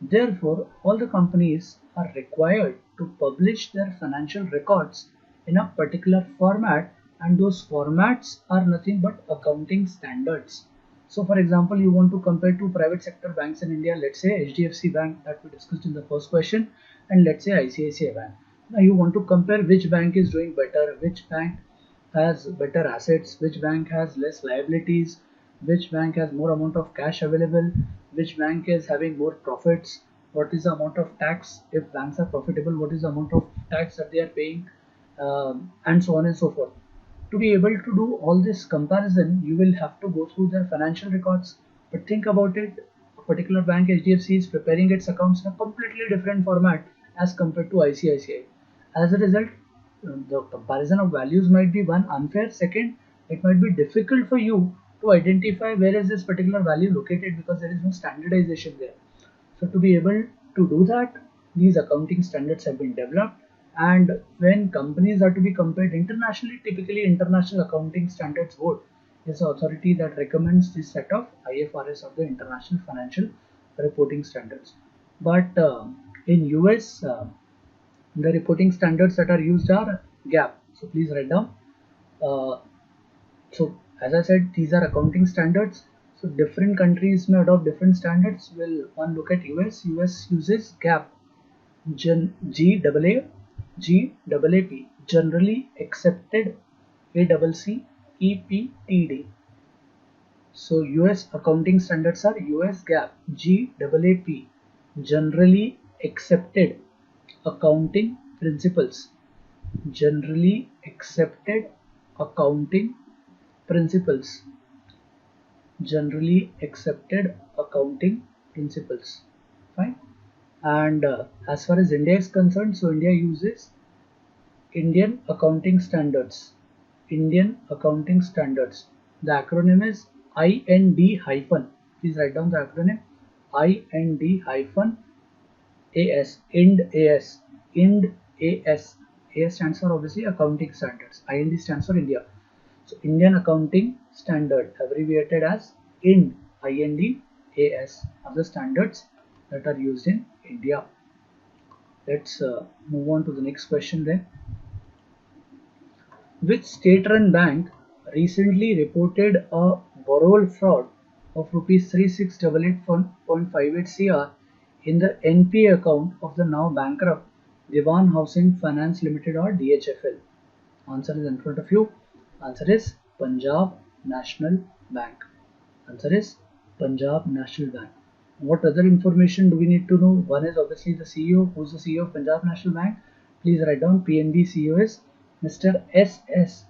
Therefore, all the companies are required to publish their financial records in a particular format, and those formats are nothing but accounting standards. So for example, you want to compare two private sector banks in India, let's say HDFC Bank that we discussed in the first question, and let's say ICICI Bank. Now you want to compare which bank is doing better, which bank has better assets, which bank has less liabilities, which bank has more amount of cash available, which bank is having more profits, what is the amount of tax, if banks are profitable, what is the amount of tax that they are paying, and so on and so forth. To be able to do all this comparison, you will have to go through their financial records. But think about it, a particular bank, HDFC, is preparing its accounts in a completely different format as compared to ICICI. As a result, the comparison of values might be one unfair. Second, it might be difficult for you to identify where is this particular value located because there is no standardization there. So to be able to do that, these accounting standards have been developed, And when companies are to be compared internationally, typically International Accounting Standards Board is the authority that recommends this set of IFRS, of the International Financial Reporting Standards. But in US, the reporting standards that are used are GAAP. So please write down. Uh, so as I said, these are accounting standards. So different countries may adopt different standards. Will one look at US? US uses GAAP. GAAP, generally accepted, ACCEPTD. So US accounting standards are US GAAP, GAAP, generally accepted accounting principles, generally accepted accounting principles, generally accepted accounting principles. Fine. And as far as India is concerned, so India uses Indian Accounting Standards. Indian Accounting Standards. The acronym is IND hyphen. Please write down the acronym IND hyphen AS. IND AS. IND AS. AS stands for obviously Accounting Standards. IND stands for India. So Indian Accounting Standard, abbreviated as IND, IND AS, are the standards that are used in India. Let's move on to the next question then. Which state-run bank recently reported a borrowal fraud of rupees 3688.58 crore in the NPA account of the now bankrupt Dewan Housing Finance Limited, or DHFL? Answer is in front of you. Answer is Punjab National Bank. Answer is Punjab National Bank. What other information do we need to know? One is obviously the CEO. Who's the CEO of Punjab National Bank? Please write down. PNB CEO is Mr. S.S.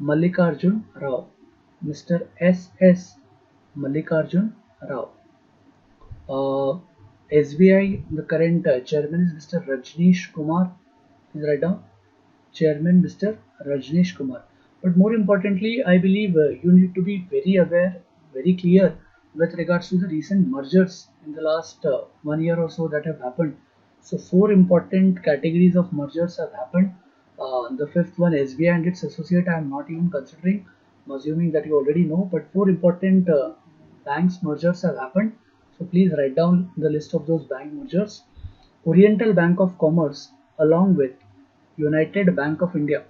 Mallikarjun Rao. Mr. S.S. Mallikarjun Rao. SBI, the current chairman is Mr. Rajneesh Kumar. Please write down. Chairman Mr. Rajneesh Kumar. But more importantly, I believe you need to be very aware, very clear with regards to the recent mergers in the last 1 year or so that have happened. So 4 important categories of mergers have happened. The fifth one, SBI and its associate, I am not even considering. I'm assuming that you already know, but 4 important banks mergers have happened. So please write down the list of those bank mergers. Oriental Bank of Commerce along with United Bank of India.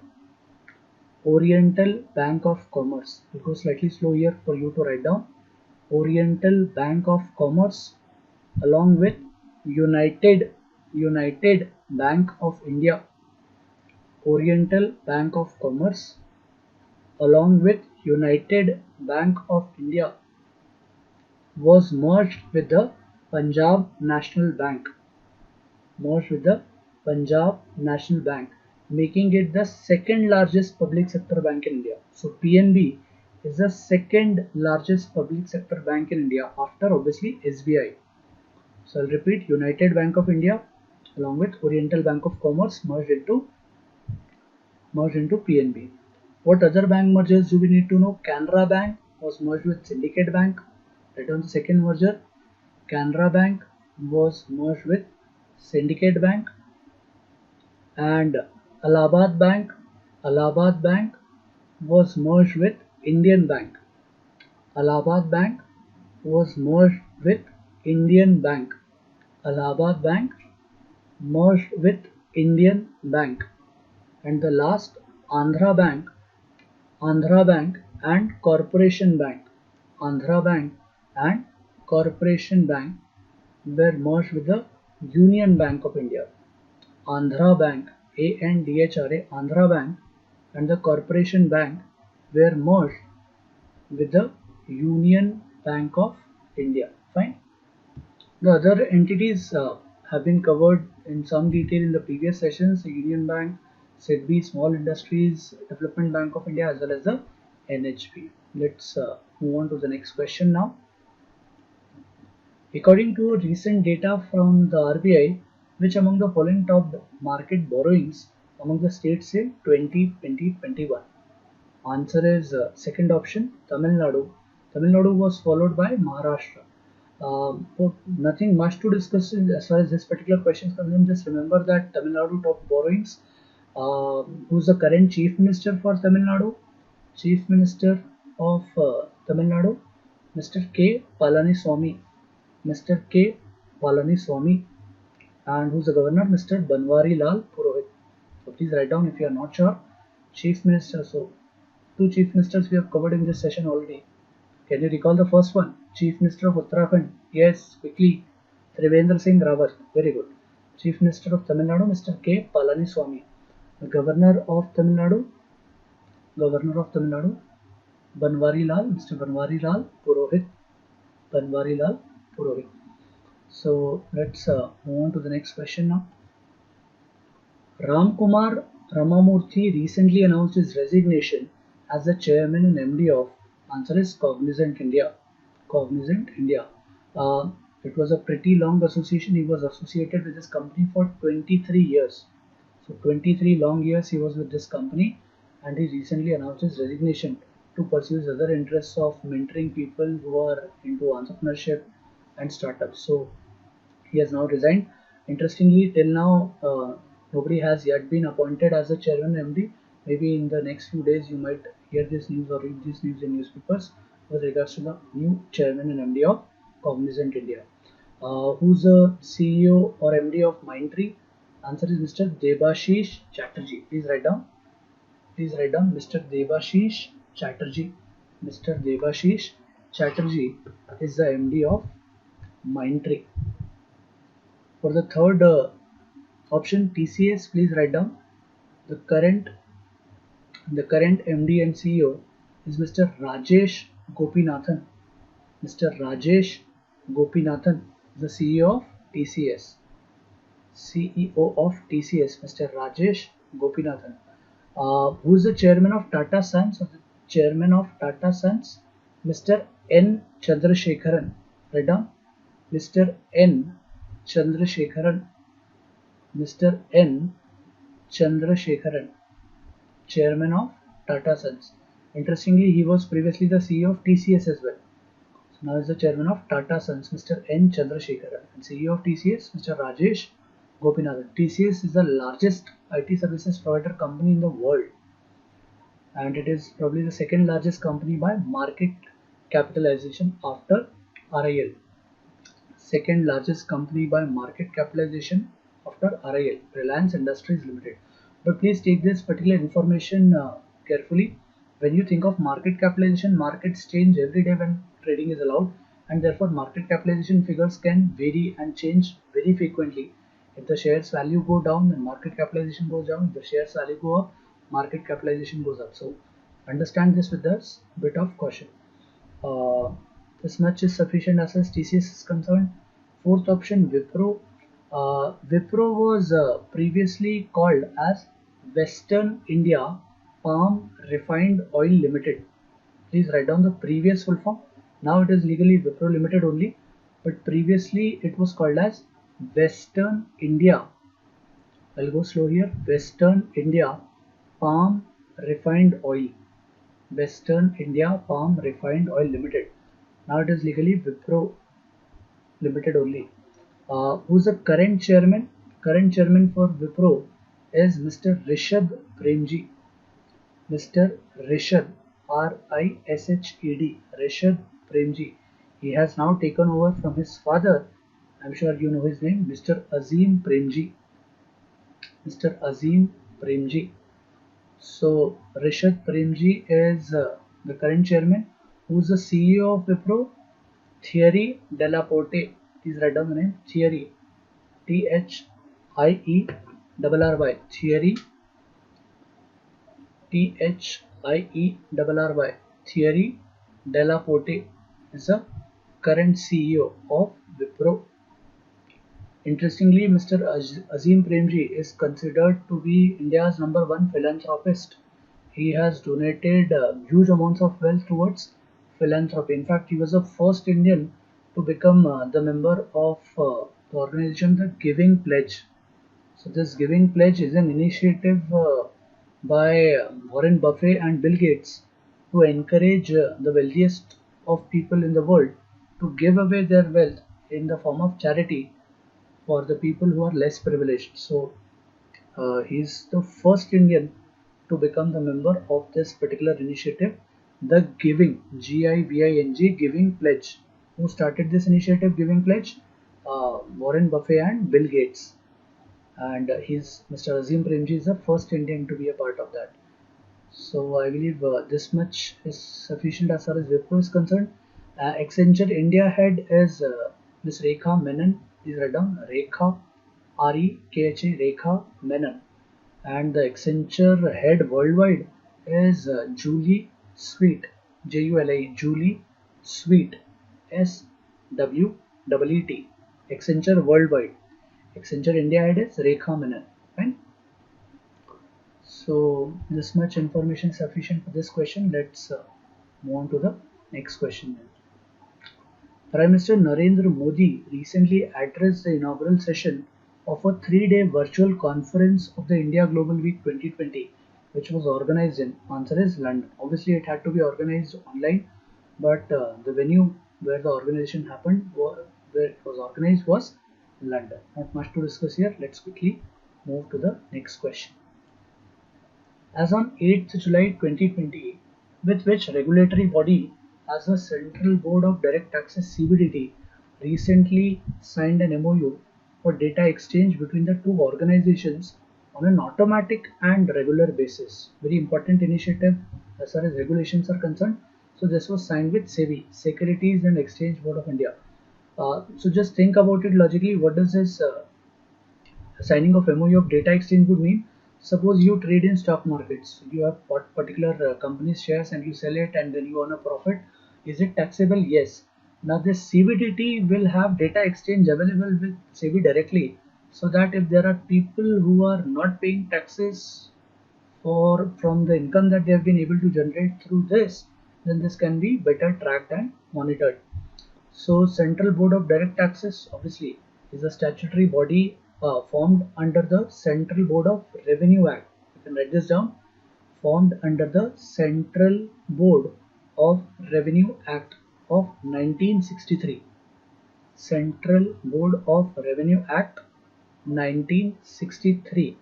Oriental Bank of Commerce. It goes slightly slow here for you to write down. Oriental Bank of Commerce along with United Bank of India. Oriental Bank of Commerce along with United Bank of India was merged with the Punjab National Bank. Merged with the Punjab National Bank, making it the second largest public sector bank in India. So PNB is the second largest public sector bank in India after obviously SBI. So I'll repeat, United Bank of India along with Oriental Bank of Commerce merged into PNB. What other bank mergers do we need to know? Canara Bank was merged with Syndicate Bank. Right on the second merger. Canara Bank was merged with Syndicate Bank. And Allahabad Bank was merged with Indian Bank. Allahabad Bank was merged with Indian Bank. Allahabad Bank merged with Indian Bank. And the last, Andhra Bank and Corporation Bank. Andhra Bank and Corporation Bank were merged with the Union Bank of India. Andhra Bank, ANDHRA, Andhra Bank and the Corporation Bank were merged with the Union Bank of India. Fine. The other entities have been covered in some detail in the previous sessions: the Union Bank, SEDBI, Small Industries Development Bank of India, as well as the NHB. Let's move on to the next question now. According to recent data from the RBI, which among the following topped market borrowings among the states in 2020-21? Answer is second option, Tamil Nadu. Tamil Nadu was followed by Maharashtra. Nothing much to discuss as far as this particular question is concerned. Just remember that Tamil Nadu top borrowings. Who's the current Chief Minister for Tamil Nadu? Chief Minister of Tamil Nadu, Mr. K. Palaniswamy. Mr. K. Palaniswamy. And who's the governor? Mr. Banwari Lal Purohit. So please write down if you are not sure. Chief Minister. So two Chief Ministers we have covered in this session already. Can you recall the first one? Chief Minister of Uttarakhand. Yes, quickly. Trivendra Singh Rawat. Very good. Chief Minister of Tamil Nadu, Mr. K. Palaniswamy. The Governor of Tamil Nadu, Banwari Lal, Mr. Banwari Lal Purohit. Banwari Lal Purohit. So let's move on to the next question now. Ram Kumar Ramamurthy recently announced his resignation as the chairman and MD of answer is Cognizant India. Cognizant India. It was a pretty long association. He was associated with this company for 23 years. So 23 long years he was with this company, and he recently announced his resignation to pursue his other interests of mentoring people who are into entrepreneurship and startups. So he has now resigned. Interestingly, till now, nobody has yet been appointed as a chairman MD. Maybe in the next few days, you might hear this news or read this news in newspapers with regards to the new chairman and MD of Cognizant India. Who's the CEO or MD of Mindtree? Answer is Mr. Debashish Chatterjee. Please write down. Please write down Mr. Debashish Chatterjee. Mr. Debashish Chatterjee is the MD of Mindtree. For the third option, TCS, please write down. The current MD and CEO is Mr. Rajesh Gopinathan. Mr. Rajesh Gopinathan, the CEO of TCS. CEO of TCS, Mr. Rajesh Gopinathan. Who is the chairman of Tata Sons? The chairman of Tata Sons, Mr. N. Chandrasekaran. Write down. Mr. N. Chandrasekaran. Mr. N. Chandrasekaran, chairman of Tata Sons. Interestingly, he was previously the CEO of TCS as well. So now is the chairman of Tata Sons, Mr. N. Chandrasekaran, and CEO of TCS, Mr. Rajesh Gopinathan. TCS is the largest IT services provider company in the world, and it is probably the second largest company by market capitalization after RIL. Second largest company by market capitalization after RIL, Reliance Industries Limited. But please take this particular information carefully. When you think of market capitalization, markets change every day when trading is allowed, and therefore market capitalization figures can vary and change very frequently. If the shares value go down, then market capitalization goes down. If the shares value go up, market capitalization goes up. So understand this with this bit of caution. Uh, this much is sufficient as far as TCS is concerned. Fourth option, Wipro. Wipro was previously called as Western India Palm Refined Oil Limited. Please write down the previous full form. Now it is legally Wipro Limited only, but previously it was called as Western India. I'll go slow here. Western India Palm Refined Oil. Western India Palm Refined Oil Limited. Now it is legally Wipro Limited only. Who's the current chairman? Current chairman for Wipro is Mr. Rishabh Premji. Mr. Rishabh, Rished, Rishabh Premji. He has now taken over from his father. I'm sure you know his name, Mr. Azim Premji. Mr. Azim Premji. So Rishabh Premji is the current chairman. Who's the CEO of Wipro? Thierry Delaporte. Please write down the name. Thierry. Thierry. Thierry. Thierry Thierry Delaporte is the current CEO of Wipro. Interestingly, Mr. Azim Premji is considered to be India's #1 philanthropist. He has donated huge amounts of wealth towards philanthropy. In fact, he was the first Indian to become the member of the organization, the Giving Pledge. So this Giving Pledge is an initiative by Warren Buffett and Bill Gates to encourage the wealthiest of people in the world to give away their wealth in the form of charity for the people who are less privileged. So he's the first Indian to become the member of this particular initiative, the Giving, Giving, Giving Pledge. Who started this initiative, Giving Pledge? Warren Buffett and Bill Gates. And Mr. Azim Premji is the first Indian to be a part of that. So I believe this much is sufficient as far as Wipro is concerned. Accenture India head is Ms. Rekha Menon. Please write down Rekha, Rekha, Rekha Menon. And the Accenture head worldwide is Julie Sweet, Julie, Julie Sweet, Sweet. Accenture worldwide. Accenture India head is Rekha Menon. Fine. So this much information is sufficient for this question. Let's move on to the next question. Prime Minister Narendra Modi recently addressed the inaugural session of a 3-day virtual conference of the India Global Week 2020, which was organized in, answer is, London. Obviously, it had to be organized online, but the venue where the organization happened, where it was organized, was London. Not much to discuss here. Let's quickly move to the next question. As on 8th July 2020, with which regulatory body has the Central Board of Direct Taxes (CBDT) recently signed an MOU for data exchange between the two organizations on an automatic and regular basis. Very important initiative as far as regulations are concerned. So this was signed with SEBI, Securities and Exchange Board of India. So just think about it logically. What does this signing of MOU of data exchange would mean? Suppose you trade in stock markets. You have particular company's shares and you sell it and then you earn a profit. Is it taxable? Yes. Now this CBDT will have data exchange available with SEBI directly, so that if there are people who are not paying taxes from the income that they have been able to generate through this, then this can be better tracked and monitored. So Central Board of Direct Taxes obviously is a statutory body formed under the Central Board of Revenue Act. You can write this down. Formed under the Central Board of Revenue Act of 1963. Central Board of Revenue Act 1963.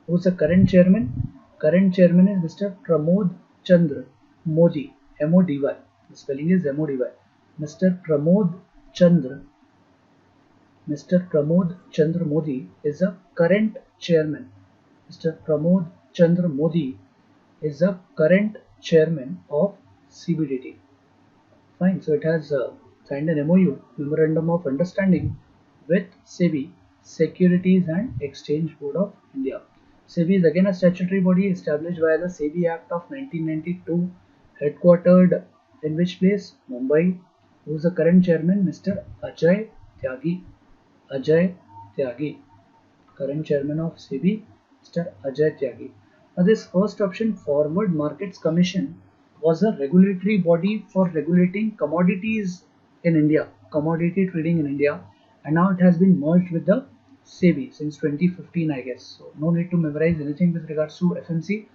Who's the current chairman? Current chairman is Mr. Pramod Chandra Modi, M-O-D-Y. The spelling is M-O-D-Y. Mr. Pramod Chandra Modi is the current chairman. Mr. Pramod Chandra Modi is the current chairman of CBDT. Fine. So it has signed an MOU, Memorandum of Understanding, with SEBI, Securities and Exchange Board of India. SEBI is again a statutory body established via the SEBI Act of 1992, headquartered in which place? Mumbai. Who is the current chairman? Mr. Ajay Tyagi. Ajay Tyagi. Current chairman of SEBI, Mr. Ajay Tyagi. Now this first option, Forward Markets Commission, was a regulatory body for regulating commodities in India, commodity trading in India, and now it has been merged with the SEBI since 2015, I guess. So no need to memorize anything with regards to FMC,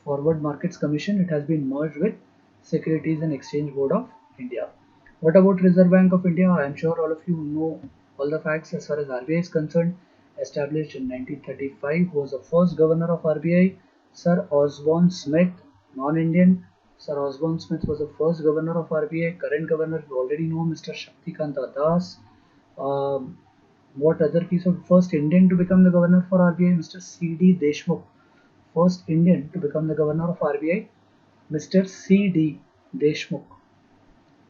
Forward Markets Commission. It has been merged with Securities and Exchange Board of India. What about Reserve Bank of India? I am sure all of you know all the facts as far as RBI is concerned. Established in 1935, was the first governor of RBI, Sir Osborne Smith, non-Indian. Sir Osborne Smith was the first governor of RBI. Current governor, you already know, Mr. Shaktikanta Das. What other piece of first Indian to become the governor for RBI? Mr. C.D. Deshmukh. First Indian to become the governor of RBI, Mr. C.D. Deshmukh.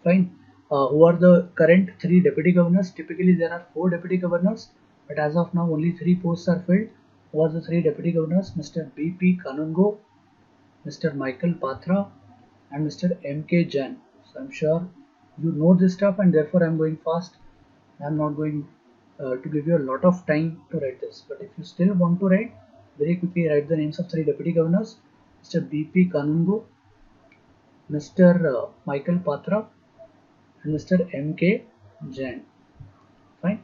Fine. Who are the current 3 deputy governors? Typically there are 4 deputy governors, but as of now only 3 posts are filled. Who are the 3 deputy governors? Mr. B.P. Kanungo, Mr. Michael Patra, and Mr. M.K. Jain. So I'm sure you know this stuff, and therefore I'm going fast. I'm not going to give you a lot of time to write this, but if you still want to write, very quickly write the names of 3 deputy governors: Mr. B.P. Kanungo, Mr. Michael Patra, and Mr. M.K. Jain. Fine.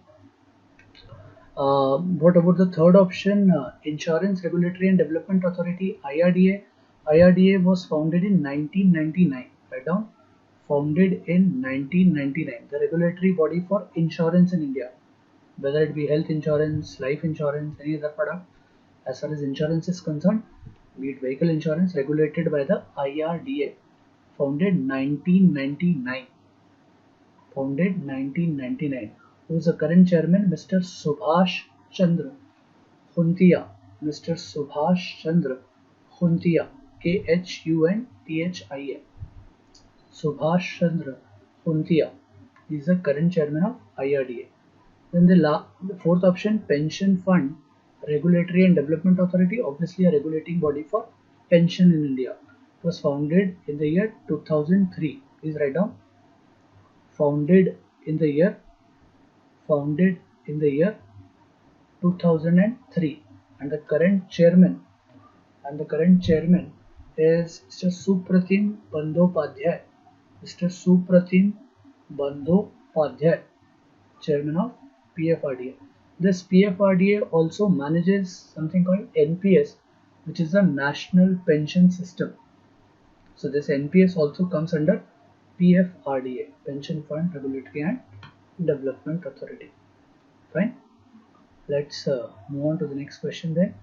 What about the third option? Insurance Regulatory and Development Authority, IRDA. IRDA was founded in 1999. Write down. founded in 1999, the regulatory body for insurance in India, whether it be health insurance, life insurance, any other product. As far as insurance is concerned, be it vehicle insurance, regulated by the IRDA, founded 1999. Founded 1999. Who is the current chairman? Mr. Subhash Chandra Khuntia. Mr. Subhash Chandra Khuntia. Khuntia. Subhash Chandra Khuntia is the current chairman of IRDA. Then the fourth option, Pension Fund Regulatory and Development Authority, obviously a regulating body for pension in India. It was founded in the year 2003. Please write down. Founded in the year founded in the year 2003, and the current chairman is Mr. Supratim Bandyopadhyay. Mr. Supratim Bandyopadhyay, chairman of PFRDA. This PFRDA also manages something called NPS, which is the National Pension System. So this NPS also comes under PFRDA, Pension Fund Regulatory and Development Authority. Fine. Let's move on to the next question then.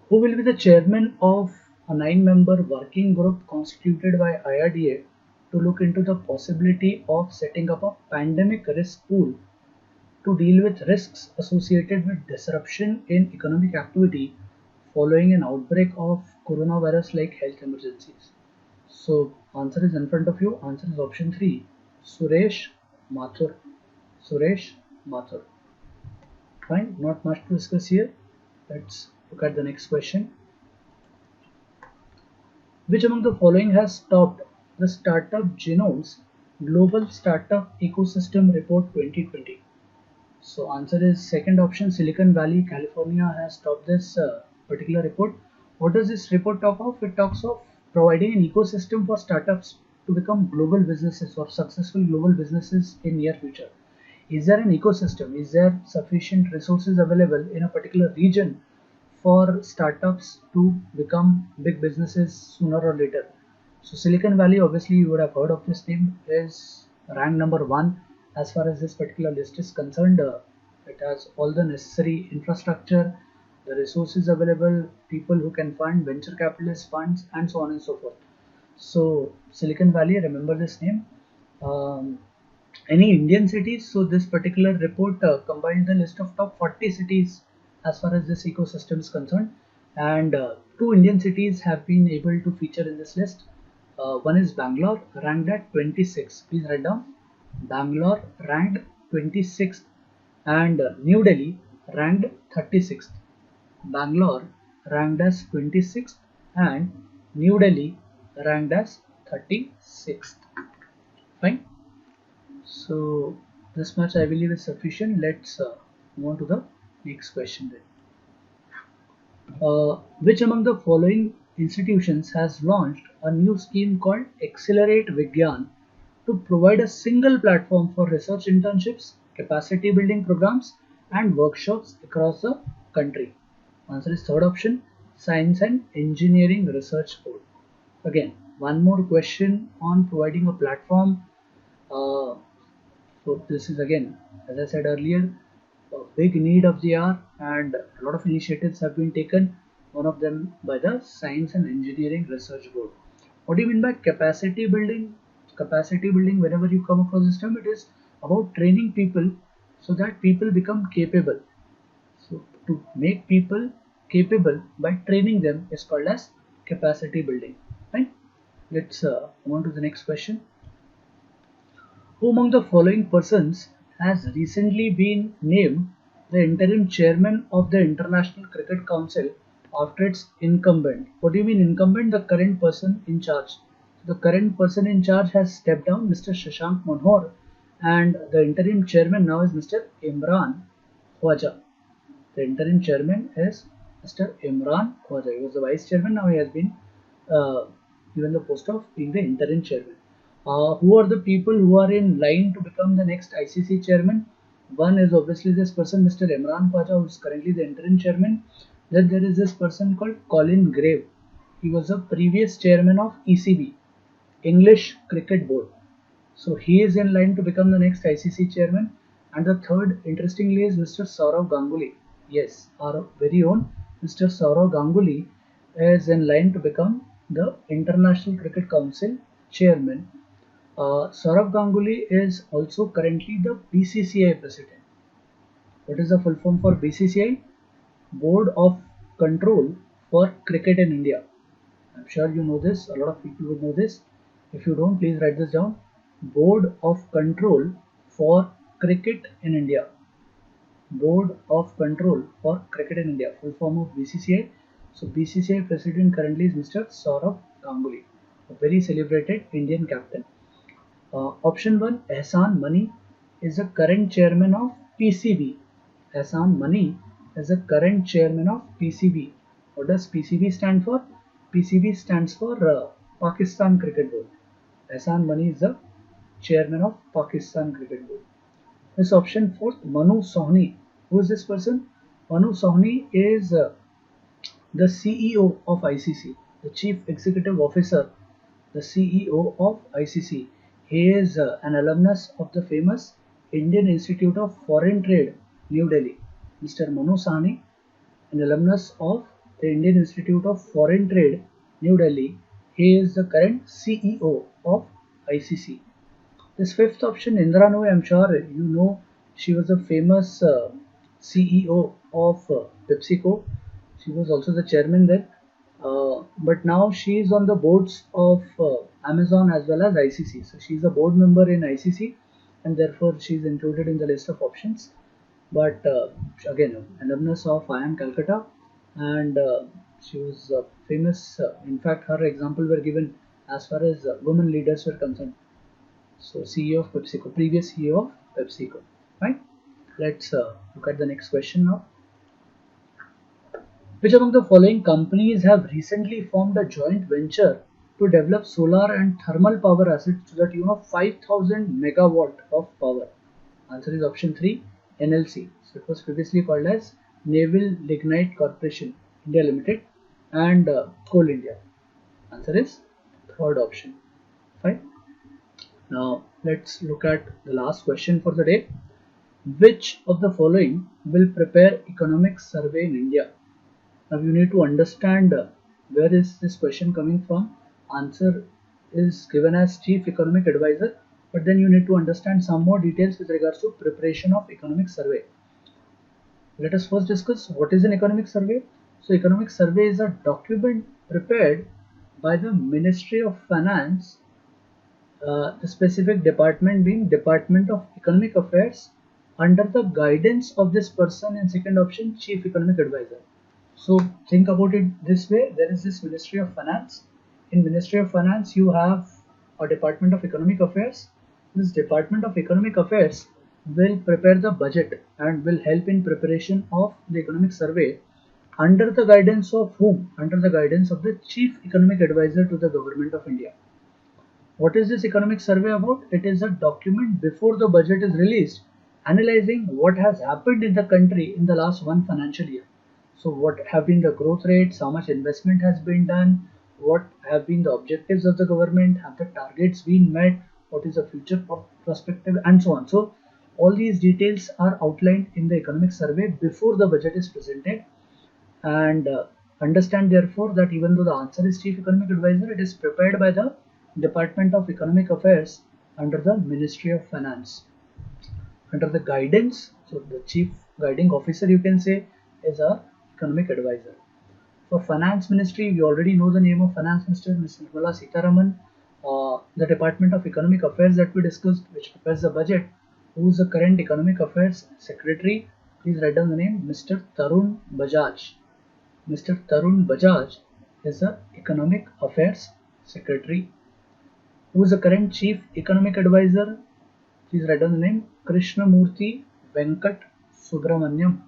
Who will be the chairman of a 9-member working group constituted by IRDA to look into the possibility of setting up a pandemic risk pool to deal with risks associated with disruption in economic activity following an outbreak of coronavirus like health emergencies? So answer is in front of you. Answer is option 3, Suresh Mathur. Suresh Mathur. Fine, not much to discuss here. Let's look at the next question. Which among the following has topped the Startup Genome's Global Startup Ecosystem Report 2020? So answer is second option, Silicon Valley, California has topped this particular report. What does this report talk of? It talks of providing an ecosystem for startups to become global businesses or successful global businesses in near future. Is there an ecosystem? Is there sufficient resources available in a particular region for startups to become big businesses sooner or later? So Silicon Valley, obviously you would have heard of this name, is ranked number 1 as far as this particular list is concerned. It has all the necessary infrastructure, the resources available, people who can fund, venture capitalist funds, and so on and so forth. So Silicon Valley, remember this name. Any Indian cities? So this particular report combined the list of top 40 cities as far as this ecosystem is concerned, and 2 Indian cities have been able to feature in this list. One is Bangalore, ranked at 26. Please write down. Bangalore ranked 26th, and New Delhi ranked 36th. Bangalore ranked as 26th and New Delhi ranked as 36th. Fine. So this much I believe is sufficient. Let's move on to the next question then. Which among the following institutions has launched a new scheme called Accelerate Vigyan to provide a single platform for research internships, capacity building programs, and workshops across the country? Answer is third option, Science and Engineering Research Board. Again, one more question on providing a platform. So this is again, as I said earlier, a big need of the hour, and a lot of initiatives have been taken, one of them by the Science and Engineering Research Board. What do you mean by capacity building? Capacity building, whenever you come across this term, it is about training people so that people become capable. So to make people capable by training them is called as capacity building. Right? Let's move on to the next question. Who among the following persons has recently been named the interim chairman of the International Cricket Council after its incumbent? What do you mean incumbent? The current person in charge. The current person in charge has stepped down, Mr. Shashank Manohar, and the interim chairman now is Mr. Imran Khwaja. The interim chairman is Mr. Imran Khwaja. He was the vice chairman, now he has been given the post of being the interim chairman. Who are the people who are in line to become the next ICC chairman? One is obviously this person, Mr. Imran Khwaja, who is currently the interim chairman. Then there is this person called Colin Grave. He was the previous chairman of ECB. English Cricket Board. So he is in line to become the next ICC chairman. And the third, interestingly, is Mr. Saurav Ganguly. Yes, our very own Mr. Saurav Ganguly is in line to become the International Cricket Council chairman. Saurav Ganguly is also currently the BCCI president. What is the full form for BCCI? Board of Control for Cricket in India. I'm sure you know this, a lot of people would know this. If you don't, please write this down. Board of Control for Cricket in India. Board of Control for Cricket in India, full form of BCCI. So BCCI president currently is Mr. Saurav Ganguly, a very celebrated Indian captain. Option 1, Ehsan Mani is the current chairman of PCB. Ehsan Mani is the current chairman of PCB. What does PCB stand for? PCB stands for Pakistan Cricket Board. Ehsan Mani is the chairman of Pakistan Cricket Board. This option 4th, Manu Sawhney. Who is this person? Manu Sawhney is the CEO of ICC, the Chief Executive Officer, the CEO of ICC. He is an alumnus of the famous Indian Institute of Foreign Trade, New Delhi. Mr. Manu Sawhney, an alumnus of the Indian Institute of Foreign Trade, New Delhi. He is the current CEO of ICC. This fifth option, Indra Nooyi, I'm sure you know, she was a famous CEO of PepsiCo. She was also the chairman there. But now she is on the boards of Amazon as well as ICC. So she is a board member in ICC and therefore she is included in the list of options. But again, alumnus of IIM Calcutta, and she was famous. In fact, her example were given as far as women leaders were concerned. So CEO of PepsiCo, previous CEO of PepsiCo. Right? Let's look at the next question now. Which among the following companies have recently formed a joint venture to develop solar and thermal power assets to the tune of 5000 megawatt of power? Answer is option 3, NLC. So it was previously called as Naval Lignite Corporation India Limited and Coal India. Answer is third option. Fine. Now let's look at the last question for the day. Which of the following will prepare economic survey in India? Now you need to understand where is this question coming from. Answer is given as Chief Economic Advisor, but then you need to understand some more details with regards to preparation of economic survey. Let us first discuss what is an economic survey. So economic survey is a document prepared by the Ministry of Finance, the specific department being Department of Economic Affairs, under the guidance of this person in second option, Chief Economic Advisor. So think about it this way, there is this Ministry of Finance. In Ministry of Finance you have a Department of Economic Affairs. This Department of Economic Affairs will prepare the budget and will help in preparation of the economic survey under the guidance of whom? Under the guidance of the Chief Economic Advisor to the Government of India. What is this economic survey about? It is a document before the budget is released, analyzing what has happened in the country in the last one financial year. So what have been the growth rates, how much investment has been done, what have been the objectives of the government, have the targets been met, what is the future perspective, and so on. So all these details are outlined in the economic survey before the budget is presented. And understand therefore that even though the answer is Chief Economic Advisor, it is prepared by the Department of Economic Affairs under the Ministry of Finance. Under the guidance, so the Chief Guiding Officer you can say is a Economic Advisor. For Finance Ministry, we already know the name of Finance Minister, Ms. Nirmala Sitharaman. The Department of Economic Affairs that we discussed, which prepares the budget, who is the current Economic Affairs Secretary? Please write down the name, Mr. Tarun Bajaj. Mr. Tarun Bajaj is the Economic Affairs Secretary. Who is the current Chief Economic Advisor? Please write down the name, Krishnamurthy Venkat Subramaniam.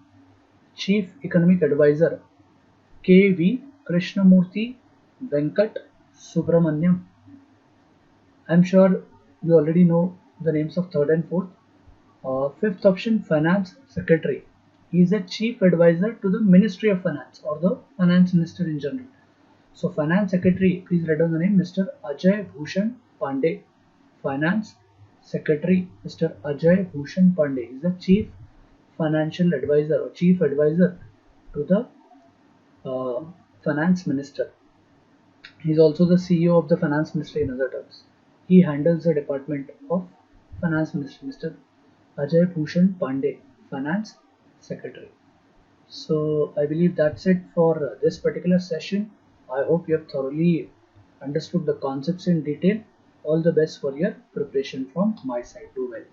Chief Economic Advisor, K.V. Krishnamurthy Venkat Subramaniam. I am sure you already know the names of third and fourth. Fifth option, Finance Secretary. He is a Chief Advisor to the Ministry of Finance or the Finance Minister in general. So Finance Secretary, please write down the name, Mr. Ajay Bhushan Pandey. Finance Secretary, Mr. Ajay Bhushan Pandey is the Chief Financial Advisor or Chief Advisor to the uh, Finance Minister. He is also the CEO of the Finance Ministry in other terms. He handles the Department of Finance Ministry, Mr. Ajay Bhushan Pandey, Finance Secretary. So I believe that's it for this particular session. I hope you have thoroughly understood the concepts in detail. All the best for your preparation from my side. Do well.